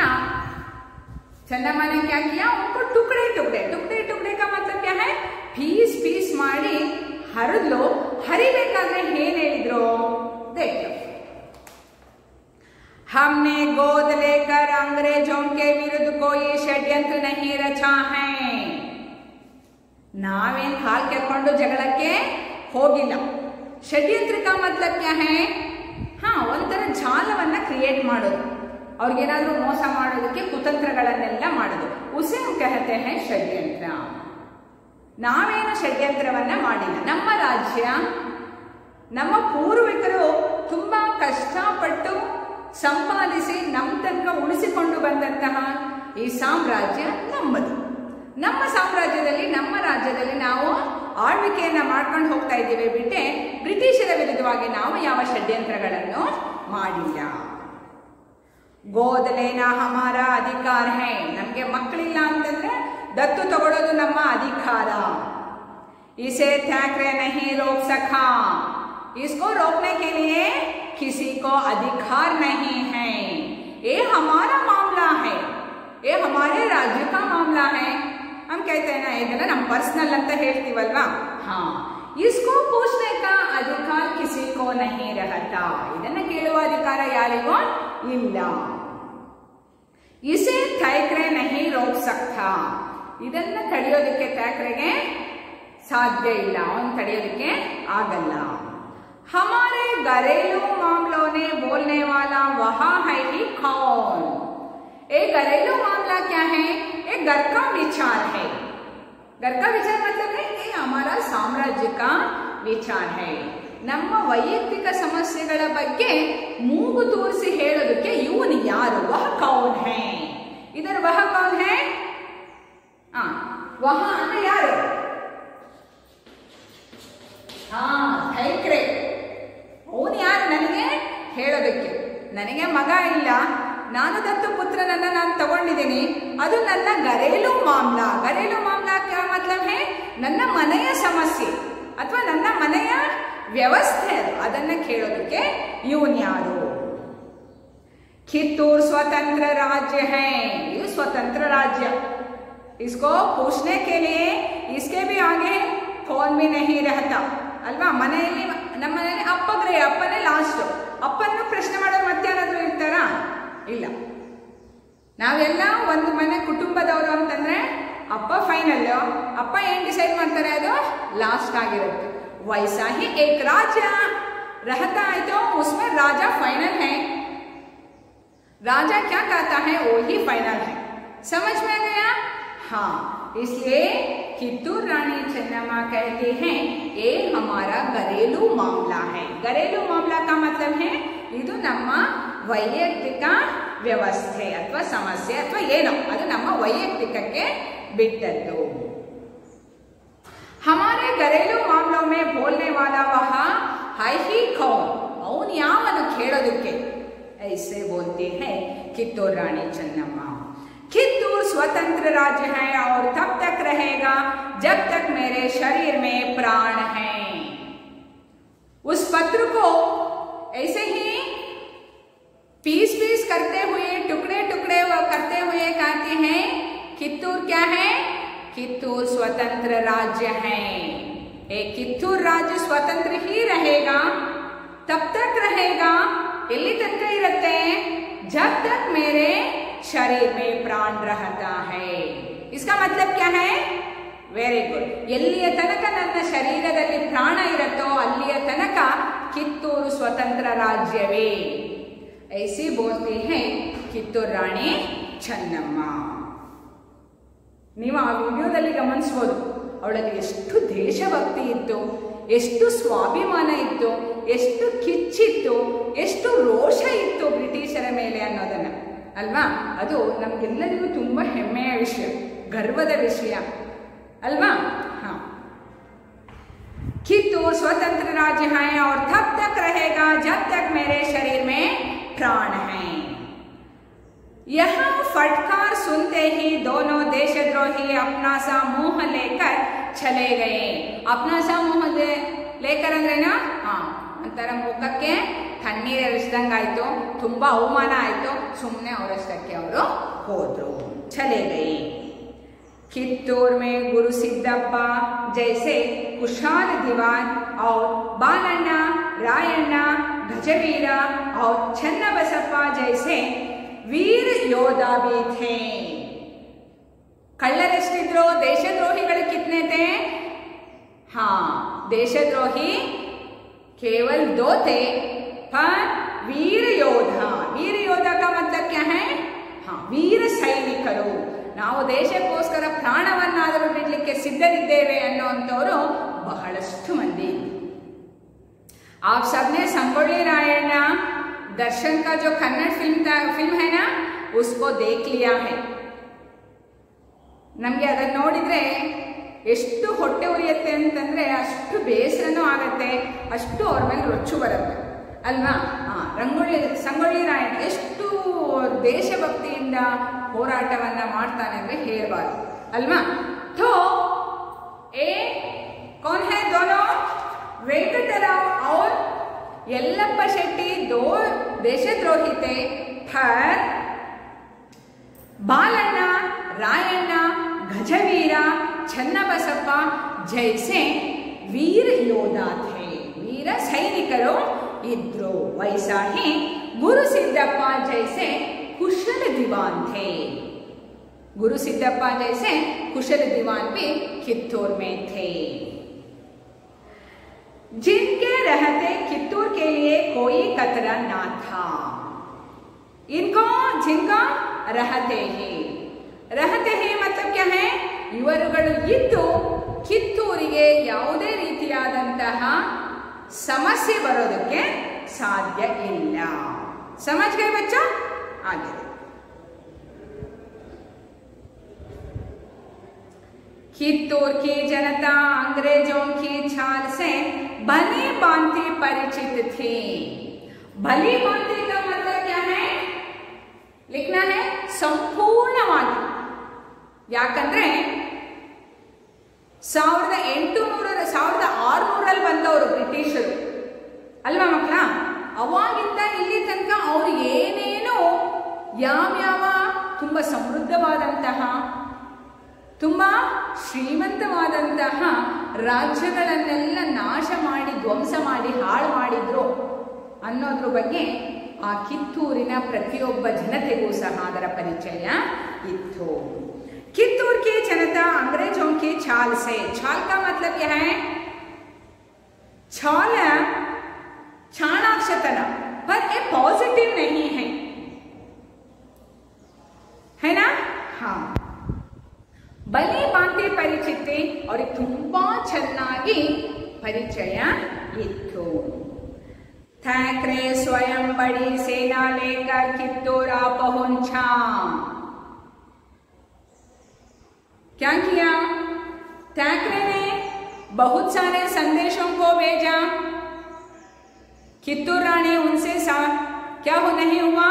छन्नम्मा ने क्या किया? उनको टुकड़े टुकड़े टुकड़े टुकड़े का मतलब क्या है? पीस पीस ಮಾಡಿ ಹರಿದ್ಲು. ಹರಿಬೇಕಾದ್ರೆ ಏನ್ ಹೇಳಿದ್ರು? देखो, हमने गोद लेकर अंग्रेजों के विरुद्ध कोई षड्यंत्र नहीं रचा है. ನಾವೇನ್ ಹಾಲ್ ಕೆರ್ಕೊಂಡು ಜಗಳಕ್ಕೆ ಹೋಗಿಲ್ಲ. ಷಡ್ಯಂತ್ರ का मतलब क्या है? ಹಾ, ಒಂಥರ ಜಾಲವನ್ನ ಕ್ರಿಯೇಟ್ ಮಾಡೋದು, ಅವ್ರಿಗೇನಾದ್ರೂ ಮೋಸ ಮಾಡೋದಕ್ಕೆ ಕುತಂತ್ರಗಳನ್ನೆಲ್ಲ ಮಾಡೋದು. ಉಸೆ कहते हैं ಷಡ್ಯಂತ್ರ. ನಾವೇನು ಷಡ್ಯಂತ್ರವನ್ನ ಮಾಡಿಲ್ಲ. ನಮ್ಮ ರಾಜ್ಯ, ನಮ್ಮ ಪೂರ್ವಿಕರು ತುಂಬಾ ಕಷ್ಟಪಟ್ಟು ಸಂಪಾದಿಸಿ ನಮ್ಮ ತನಕ ಉಳಿಸಿಕೊಂಡು ಬಂದಂತಹ ಈ ಸಾಮ್ರಾಜ್ಯ ನಮ್ಮದು. ನಮ್ಮ ಸಾಮ್ರಾಜ್ಯದಲ್ಲಿ, ನಮ್ಮ ರಾಜ್ಯದಲ್ಲಿ ನಾವು ಆಳ್ವಿಕೆಯನ್ನ ಮಾಡ್ಕೊಂಡು ಹೋಗ್ತಾ ಇದ್ದೀವಿ ಬಿಟ್ಟೆ ಬ್ರಿಟಿಷರ ವಿರುದ್ಧವಾಗಿ ನಾವು ಯಾವ ಷಡ್ಯಂತ್ರಗಳನ್ನು ಮಾಡಿಲ್ಲ. ಗೋದ್ ಲೇನಾ ಹಮಾರ ಅಧಿಕಾರ ಹೈ. ನಮ್ಗೆ ಮಕ್ಕಳಿಲ್ಲ ಅಂತಂದ್ರೆ ದತ್ತು ತಗೊಳ್ಳೋದು ನಮ್ಮ ಅಧಿಕಾರ. इसे थैकरे नहीं रोक सका. इसको रोकने के लिए किसी को अधिकार नहीं है. ये हमारा मामला है, ये हमारे राज्य का मामला है. हम कहते हैं ना, ಇದೆಲ್ಲ ನಮ್ಮ ಪರ್ಸನಲ್ ಅಂತ ಹೇಳ್ತೀವಲ್ವಾ? हाँ, इसको पूछने का अधिकार किसी को नहीं रहता. ಇದನ್ನ ಕೇಳುವ ಅಧಿಕಾರ ಯಾರಿಗೂ ಇಲ್ಲ. इसे थैकरे नहीं रोक सकता. ಇದನ್ನ ತಡೆಯೋದಕ್ಕೆ ಥ್ಯಾಕ್ರೆಗೆ ಸಾಧ್ಯ ಇಲ್ಲ, ಅವನು ತಡೆಯೋದಕ್ಕೆ ಆಗಲ್ಲ. हमारे घरेलू मामलों ने बोलने वाला वहाँ है ही कौन? एक घरेलू मामला क्या है? एक घर का विचार है. घर का विचार मतलब है ये हमारा साम्राज्य का विचार है. ನಮ್ಮ ವೈಯಕ್ತಿಕ ಸಮಸ್ಯೆಗಳ ಬಗ್ಗೆ ಮೂಗು ತೋರಿಸಿ ಹೇಳೋದಕ್ಕೆ ಇವನು ಯಾರು? ವಹ ಕೌನ್ ಹೈ. ಇದರ ವಹ ಕೌನ್ ಹೈ? ವಹ ಅಂದ್ರೆ ಯಾರು? ಥೈಕ್ರೆ. ಅವನು ಯಾರು ನನಗೆ ಹೇಳೋದಕ್ಕೆ? ನನಗೆ ಮಗ ಇಲ್ಲ, ನಾನು ದತ್ತು ಪುತ್ರನನ್ನ ನಾನು ತಗೊಂಡಿದ್ದೀನಿ, ಅದು ನನ್ನ घरेलू मामला. घरेलू मामला क्या मतलब है? ನನ್ನ ಮನೆಯ ಸಮಸ್ಯೆ ಅಥವಾ ನನ್ನ ಮನೆಯ ವ್ಯವಸ್ಥೆ, ಅದನ್ನ ಕೇಳೋದಕ್ಕೆ ಇವನು ಯಾರು? कित्तूर स्वतंत्र राज्य है. ये स्वतंत्र राज्य, इसको पूछने के लिए इसके भी आगे कौन भी नहीं रहता ಅಲ್ವಾ? ಮನೆಯಲ್ಲಿ, ನಮ್ಮ ಮನೆಯಲ್ಲಿ ಅಪ್ಪಗ್ರೆ, ಅಪ್ಪನೇ ಲಾಸ್ಟ್. ಅಪ್ಪನ್ನು ಪ್ರಶ್ನೆ ಮಾಡೋದು ಮತ್ತಾರಾದ್ರೂ ಇರ್ತಾರ? ಇಲ್ಲ. ನಾವೆಲ್ಲ ಒಂದು ಮನೆ ಕುಟುಂಬದವರು ಅಂತಂದ್ರೆ ಅಪ್ಪ ಫೈನಲ್. ಅಪ್ಪ ಏನ್ ಡಿಸೈಡ್ ಮಾಡ್ತಾರೆ ಅದು ಲಾಸ್ಟ್ ಆಗಿರುತ್ತೆ. वैसा ही एक राज्य रहता है तो उसमें राजा फाइनल है. राजा क्या कहता है वो ही फाइनल है. समझ में गया? हाँ, इसलिए कित्तूर रानी छन्नम्मा कहते हैं ये हमारा घरेलू मामला है. घरेलू मामला का मतलब है ಇದು ನಮ್ಮ ವೈಯಕ್ತಿಕ ವ್ಯವಸ್ಥೆ ಅಥವಾ ಸಮಸ್ಯೆ ಅಥವಾ ಏನೋ ಅದು ನಮ್ಮ ವೈಯಕ್ತಿಕಕ್ಕೆ ಬಿಟ್ಟದ್ದು. हमारे घरेलू मामलों में बोलने वाला वह है ही कौन? ಅವನು ಯಾವನು ಕೇಳೋದಕ್ಕೆ? ऐसे बोलते हैं कित्तूर रानी छन्नम्मा. कित्तूर स्वतंत्र राज्य है और तब तक रहेगा जब तक मेरे शरीर में प्राण है. उस पत्र को ऐसे ही पीस पीस करते हुए, टुकड़े टुकड़े करते हुए कहते हैं कित्तूर क्या है? कित्तूर स्वतंत्र राज्य है. एक कित्तूर राज्य स्वतंत्र ही रहेगा, तब तक रहेगा ಎಲ್ಲಿ ತನಕ ಇರುತ್ತೆ? जब तक मेरे शरीर में प्राण रहता है। इसका मतलब क्या है? Very good. ಎಲ್ಲಿಯ ತನಕ ನನ್ನ ಶರೀರದಲ್ಲಿ ಪ್ರಾಣ ಇರುತ್ತೋ ಅಲ್ಲಿಯ ತನಕ ಕಿತ್ತೂರು ಸ್ವತಂತ್ರ ರಾಜ್ಯವೇ. IC ಬೋಲ್ತಿ high Kittur Rani Chennamma. ನೀವು ಆ ವಿಡಿಯೋದಲ್ಲಿ ಗಮನಿಸ್ಬೋದು, ಅವಳಲ್ಲಿ ಎಷ್ಟು ದೇಶಭಕ್ತಿ ಇತ್ತು, ಎಷ್ಟು ಸ್ವಾಭಿಮಾನ ಇತ್ತು, ಎಷ್ಟು ಕಿಚ್ಚಿತ್ತು, ಎಷ್ಟು ರೋಷ ಇತ್ತು ಬ್ರಿಟಿಷರ ಮೇಲೆ ಅನ್ನೋದನ್ನ ಅಲ್ವಾ. ಅದು ನಮ್ಗೆಲ್ಲರಿಗೂ ತುಂಬಾ ಹೆಮ್ಮೆಯ ವಿಷಯ, ಗರ್ವದ ವಿಷಯ अल्वा. हाँ, कित्तूर स्वतंत्र राज्य है और तब तक रहेगा जब तक मेरे शरीर में प्राण है. यहाँ फटकार सुनते ही दोनों देशद्रोही अपना सा मुंह लेकर चले गए. अपना सा मुंह लेकर अंद्रेना, हाँ, अंतर मुखಕ್ಕೆ ತಣ್ಣೀರು ಎರಚಿದಂಗಾಯ್ತು, ತುಂಬಾ ಅವಮಾನ ಆಯ್ತು, ಸುಮ್ಮನೆ ಅವರಷ್ಟಕ್ಕೆ ಅವರು ಹೋದ್ರು, ಚಲೆ ಗए. कित्तूर में गुरु सिद्धप्पा जैसे कुशाल दीवान और बालण्णा, रायण्णा, गजवीरा और चन्नबसप्पा जैसे वीर योद्धा भी थे. कल्लरेष्टिद्रो? देशद्रोहिಗಳು कितने थे? हाँ, देशद्रोही केवल 2 थे, पर वीर योद्धा. वीर योद्धा का मतलब क्या है? हाँ, वीर सैनिकರು. ನಾವು ದೇಶಕ್ಕೋಸ್ಕರ ಪ್ರಾಣವನ್ನಾದರೂ ಬಿಡಲಿಕ್ಕೆ ಸಿದ್ಧರಿದ್ದೇವೆ ಅನ್ನುವಂಥವರು ಬಹಳಷ್ಟು ಮಂದಿ. आप सबने संगोली रायण्ण दर्शन का जो कन्नड़ फिल्म है ना, उसको देख लिया है. ನಮಗೆ ಅದನ್ನು ನೋಡಿದ್ರೆ ಎಷ್ಟು ಹೊಟ್ಟೆ ಉರಿಯುತ್ತೆ ಅಂತಂದ್ರೆ ಅಷ್ಟು ಬೇಸರನೂ ಆಗತ್ತೆ, ಅಷ್ಟು ಅವ್ರ ಮೇಲೆ ರೊಚ್ಚು ಬರುತ್ತೆ ಅಲ್ವಾ. ಸಂಗೊಳ್ಳಿ ರಾಯಣ್ಣ ಎಷ್ಟು ದೇಶಭಕ್ತಿಯಿಂದ ಹೋರಾಟವನ್ನ ಮಾಡ್ತಾನೆ ಅಂದ್ರೆ ಹೇಳಬಾರ್ದು ಅಲ್ವಾ. तो ए कौन है दोनों? वेंकटराव और यल्लप्पा शेट्टी 2 देशद्रोही थे, पर बालण्णा, रायण्णा, गजवीरा, चन्नबसप्पा जैसे वीर योद्धा थे, वीर सैनिकರು इद्रो. वैसा ही गुरु सिद्धप्पा जैसे कुशल दीवान थे. गुरु सिद्धप्पा जैसे कुशल दीवान भी कित्तूर में थे. जिनके रहते कित्तूर के लिए कोई खतरा ना था. इनको जिनका रहते ही मतलब क्या है? ಇವರುಗಳು ಇದ್ದು ಕಿತ್ತೂರಿಗೆ ಯಾವುದೇ ರೀತಿಯಾದಂತಹ ಸಮಸ್ಯೆ ಬರೋದಕ್ಕೆ ಸಾಧ್ಯ ಇಲ್ಲ. समझ गए बच्चा? आगे कित्तूर की जनता अंग्रेजों की छाल से भली भांति परिचित थी. भली भांति का मतलब क्या है? लिखना है संपूर्णವಾಗಿ. ಯಾಕಂದ್ರೆ 1600 ಬಂದವರು ಬ್ರಿಟಿಷರು ಅಲ್ವಾ ಮಕ್ಕಳ. ಅವಾಗಿಂದ ಇಲ್ಲಿ ತನಕ ಅವರು ಏನೇನೋ ಯಾವ್ಯಾವ ತುಂಬಾ ಸಮೃದ್ಧವಾದಂತಹ, ತುಂಬಾ ಶ್ರೀಮಂತವಾದಂತಹ ರಾಜ್ಯಗಳನ್ನೆಲ್ಲ ನಾಶ ಮಾಡಿ, ಧ್ವಂಸ ಮಾಡಿ, ಹಾಳು ಮಾಡಿದ್ರು ಅನ್ನೋದ್ರ ಬಗ್ಗೆ ಆ ಕಿತ್ತೂರಿನ ಪ್ರತಿಯೊಬ್ಬ ಜನತೆಗೂ ಸಹ ಅದರ ಪರಿಚಯ ಇತ್ತು. कित्तूर की जनता अंग्रेजों की छाल से, छाल का मतलब क्या है? छाल चाणाक्षतन, पर ये पॉजिटिव नहीं है ना. हाँ, बली भांति परिचित और ತುಂಬಾ ಚೆನ್ನಾಗಿ ಪರಿಚಯ ಇತ್ತು. ಥಾಕ್ರೆ स्वयं बड़ी सेना लेकर कित्तूर आ पहुंचा. क्या किया? थैक्रे ने बहुत सारे संदेशों को भेजा. कित्तूर रानी उनसे क्या हो नहीं हुआ?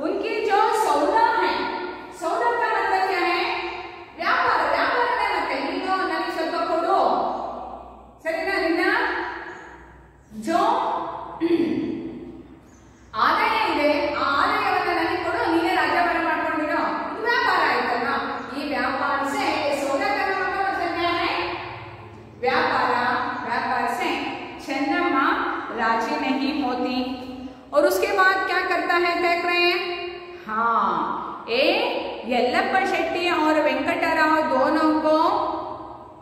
उनकी जो सौदा है, सौदा का मतलब क्या है? व्यापार. व्यापार मतलब ನೀನು ನನಗೆ ಸ್ವಲ್ಪ ಕೊಡು, ಸರಿನಾ? ನಿನ್ನ जो ಆದಾಯ ಇದೆ ಆ ಆದಾಯವನ್ನು ನನಗೆ ಕೊಡು, ನೀನೇ ರಾಜ್ಯಭಾರ ಮಾಡ್ಕೊಂಡಿರೋ. ಇದು ವ್ಯಾಪಾರ ಆಯ್ತಲ್ವಾ? ಈ ವ್ಯಾಪಾರ से सौदा करने का मतलब क्या है? व्यापार से चन्नम्मा राजी नहीं होती और उसके हाँ, ए यल्लप्पा शेट्टी और वेंकटराव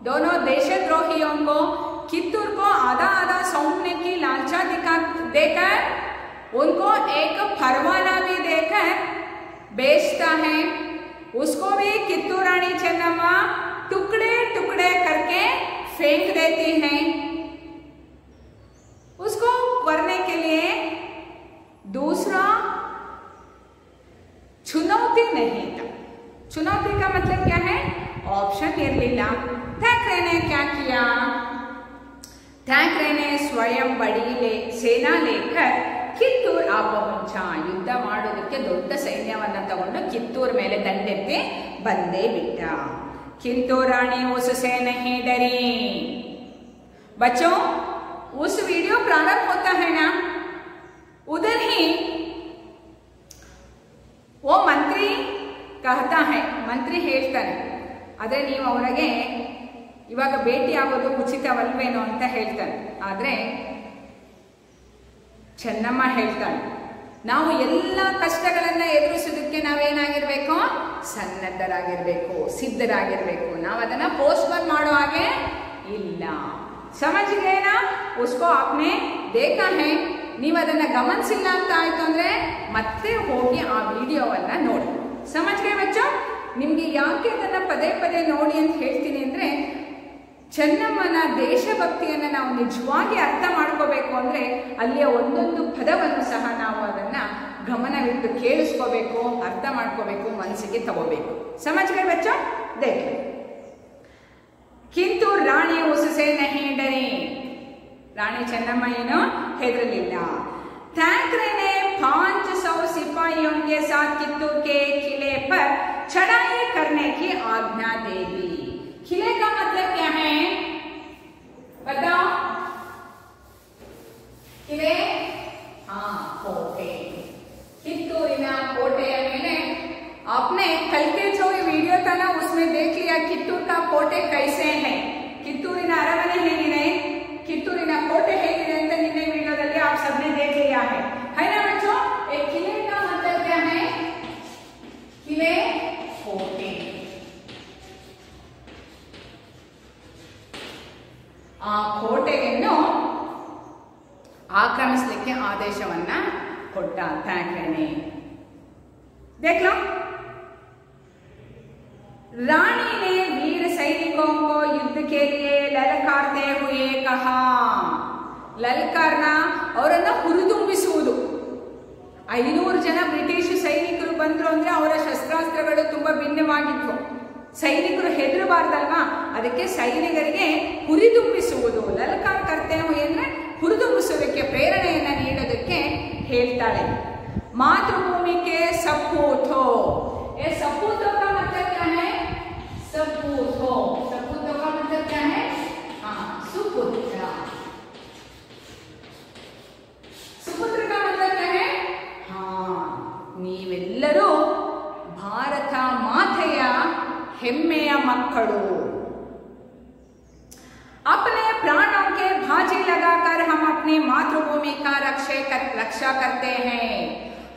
दोनों देशद्रोहियों को कित्तूर को आधा आधा सौंपने की लालचा देकर उनको एक परवाना भी देकर बेचता है। उसको भी कित्तूर रानी चेन्नम्मा टुकड़े टुकड़े करके फेंक देती हैं। उसको करने के लिए दूसरा चुनौती नहीं था। चुनौती का मतलब क्या है? ऑप्शन इरलिಲ್ಲ। ठाकरे ने क्या किया? ठाकरे ने स्वयं बड़ी सेना लेकर ಕಿತ್ತೂರ್ ಆಪಮುಂಚ ಯುದ್ಧ ಮಾಡೋದಕ್ಕೆ ದೊಡ್ಡ ಸೈನ್ಯವನ್ನ ತಗೊಂಡು ಕಿತ್ತೂರ್ ಮೇಲೆ ದಂಡೆತ್ತಿ ಬಂದೇ ಬಿಟ್ಟ। किंतु रानी उससे नहीं डरी। बच्चों, उस वीडियो प्रारंभ होता है ना, उधर ही वो मंत्री कहता है, मंत्री ಹೇಳ್ತಾನೆ, ಆದ್ರೆ ನೀವು ಅವರಿಗೆ ಇವಾಗ ಭೇಟಿ ಆಗೋದು ಉಚಿತವಲ್ವೇನೋ ಅಂತ ಹೇಳ್ತಾನೆ। ಆದ್ರೆ ಚೆನ್ನಮ್ಮ ಹೇಳ್ತಾಳೆ, ನಾವು ಎಲ್ಲ ಕಷ್ಟಗಳನ್ನ ಎದುರಿಸೋದಕ್ಕೆ ನಾವೇನಾಗಿರ್ಬೇಕು? ಸನ್ನದ್ಧರಾಗಿರ್ಬೇಕು, ಸಿದ್ಧರಾಗಿರ್ಬೇಕು। ನಾವು ಅದನ್ನ ಪೋಸ್ಟ್ಪೋನ್ ಮಾಡೋ ಹಾಗೆ ಇಲ್ಲ। समझ गए ना? उसको आपने देखा है। ನೀವು ಅದನ್ನ ಗಮನಿಸಿಲ್ಲ ಅಂತ ಆಯ್ತು ಅಂದ್ರೆ ಮತ್ತೆ ಹೋಗಿ ಆ ವಿಡಿಯೋವನ್ನ ನೋಡಿ। समझ गए बच्चों? ನಿಮಗೆ ಯಾಕೆ ಅದನ್ನ ಪದೇ ಪದೇ ನೋಡಿ ಅಂತ ಹೇಳ್ತೀನಿ ಅಂದ್ರೆ, ಚೆನ್ನಮ್ಮನ ದೇಶಭಕ್ತಿಯನ್ನು ನಾವು ನಿಜವಾಗಿ ಅರ್ಥ ಮಾಡ್ಕೋಬೇಕು ಅಂದ್ರೆ ಅಲ್ಲಿಯ ಒಂದೊಂದು ಪದವನ್ನು ಸಹ ನಾವು ಅದನ್ನ ಗಮನವಿಟ್ಟು ಕೇಳಿಸ್ಕೋಬೇಕು, ಅರ್ಥ ಮಾಡ್ಕೋಬೇಕು, ಮನಸ್ಸಿಗೆ ತಗೋಬೇಕು। समझ गए बच्चों? देखिए, किंतु रानी उससे नहीं डरी। रानी ಚೆನ್ನಮ್ಮ ಏನು ಹೆದರಲಿಲ್ಲ। ठाकरे ने 500 सिपाहियों के साथ कित्तूर के किले पर चढ़ाई करने की आज्ञा दे दी। किले का मतलब क्या है बताओ? किले, हाँ, कोटे। कित्तूरिನ कोटेಯ ಮೇಲೆ आपने कल के जो ये वीडियो था ना, उसमें देख लिया कित्तूर का कोटे कैसे है, कित्तूरिನ ಅರಮನೆ ಹೇಗಿದೆ, कित्तूरिನ कोटे ಹೇಗಿದೆ ಅಂತ ನಿನ್ನೆ ವಿಡಿಯೋದಲ್ಲಿ आप सबने देख लिया है ना बच्चों? एक किले का मतलब क्या है? किले, कोटे। ಆ ಕೋಟೆಯನ್ನು ಆಕ್ರಮಿಸಲಿಕ್ಕೆ ಆದೇಶವನ್ನ ಕೊಟ್ಟ ಠಾಕ್ರೆನೆ। देख लो, रानी ने वीर सैनिकों को युद्ध के लिए ललकारते हुए कहा। ಲಲ್ಕಾರ್ನ ಅವರನ್ನ ಹುರಿದುಂಬಿಸುವುದು। 500 ಜನ ಬ್ರಿಟಿಷ್ ಸೈನಿಕರು ಬಂದ್ರು ಅಂದ್ರೆ ಅವರ ಶಸ್ತ್ರಾಸ್ತ್ರಗಳು ತುಂಬಾ ಭಿನ್ನವಾಗಿದ್ವು। ಸೈನಿಕರು ಹೆದರಬಾರ್ದಲ್ವಾ, ಅದಕ್ಕೆ ಸೈನಿಕರಿಗೆ ಹುರಿದುಂಬಿಸುವುದು, ಲಲ್ಕಾರ್ ಕರ್ತೆ ಅಂದ್ರೆ ಹುರಿದುಂಬಿಸುವುದಕ್ಕೆ, ಪ್ರೇರಣೆಯನ್ನ ನೀಡೋದಕ್ಕೆ ಹೇಳ್ತಾಳೆ। मातृभूमि के सपूतो, ये सपूतों का मतलब क्या है? सपूतो, सपूतों का मतलब क्या है? हाँ, सुपुत्र। सुपुत्र का मतलब क्या है? हाँ, ನೀವೆಲ್ಲರೂ ಭಾರತ ಮಾತೆಯ ಹೆಮ್ಮೆಯ ಮಕ್ಕಳು। अपने प्राणों के भाजी लगाकर हम अपनी मातृभूमि का रक्षा करते हैं।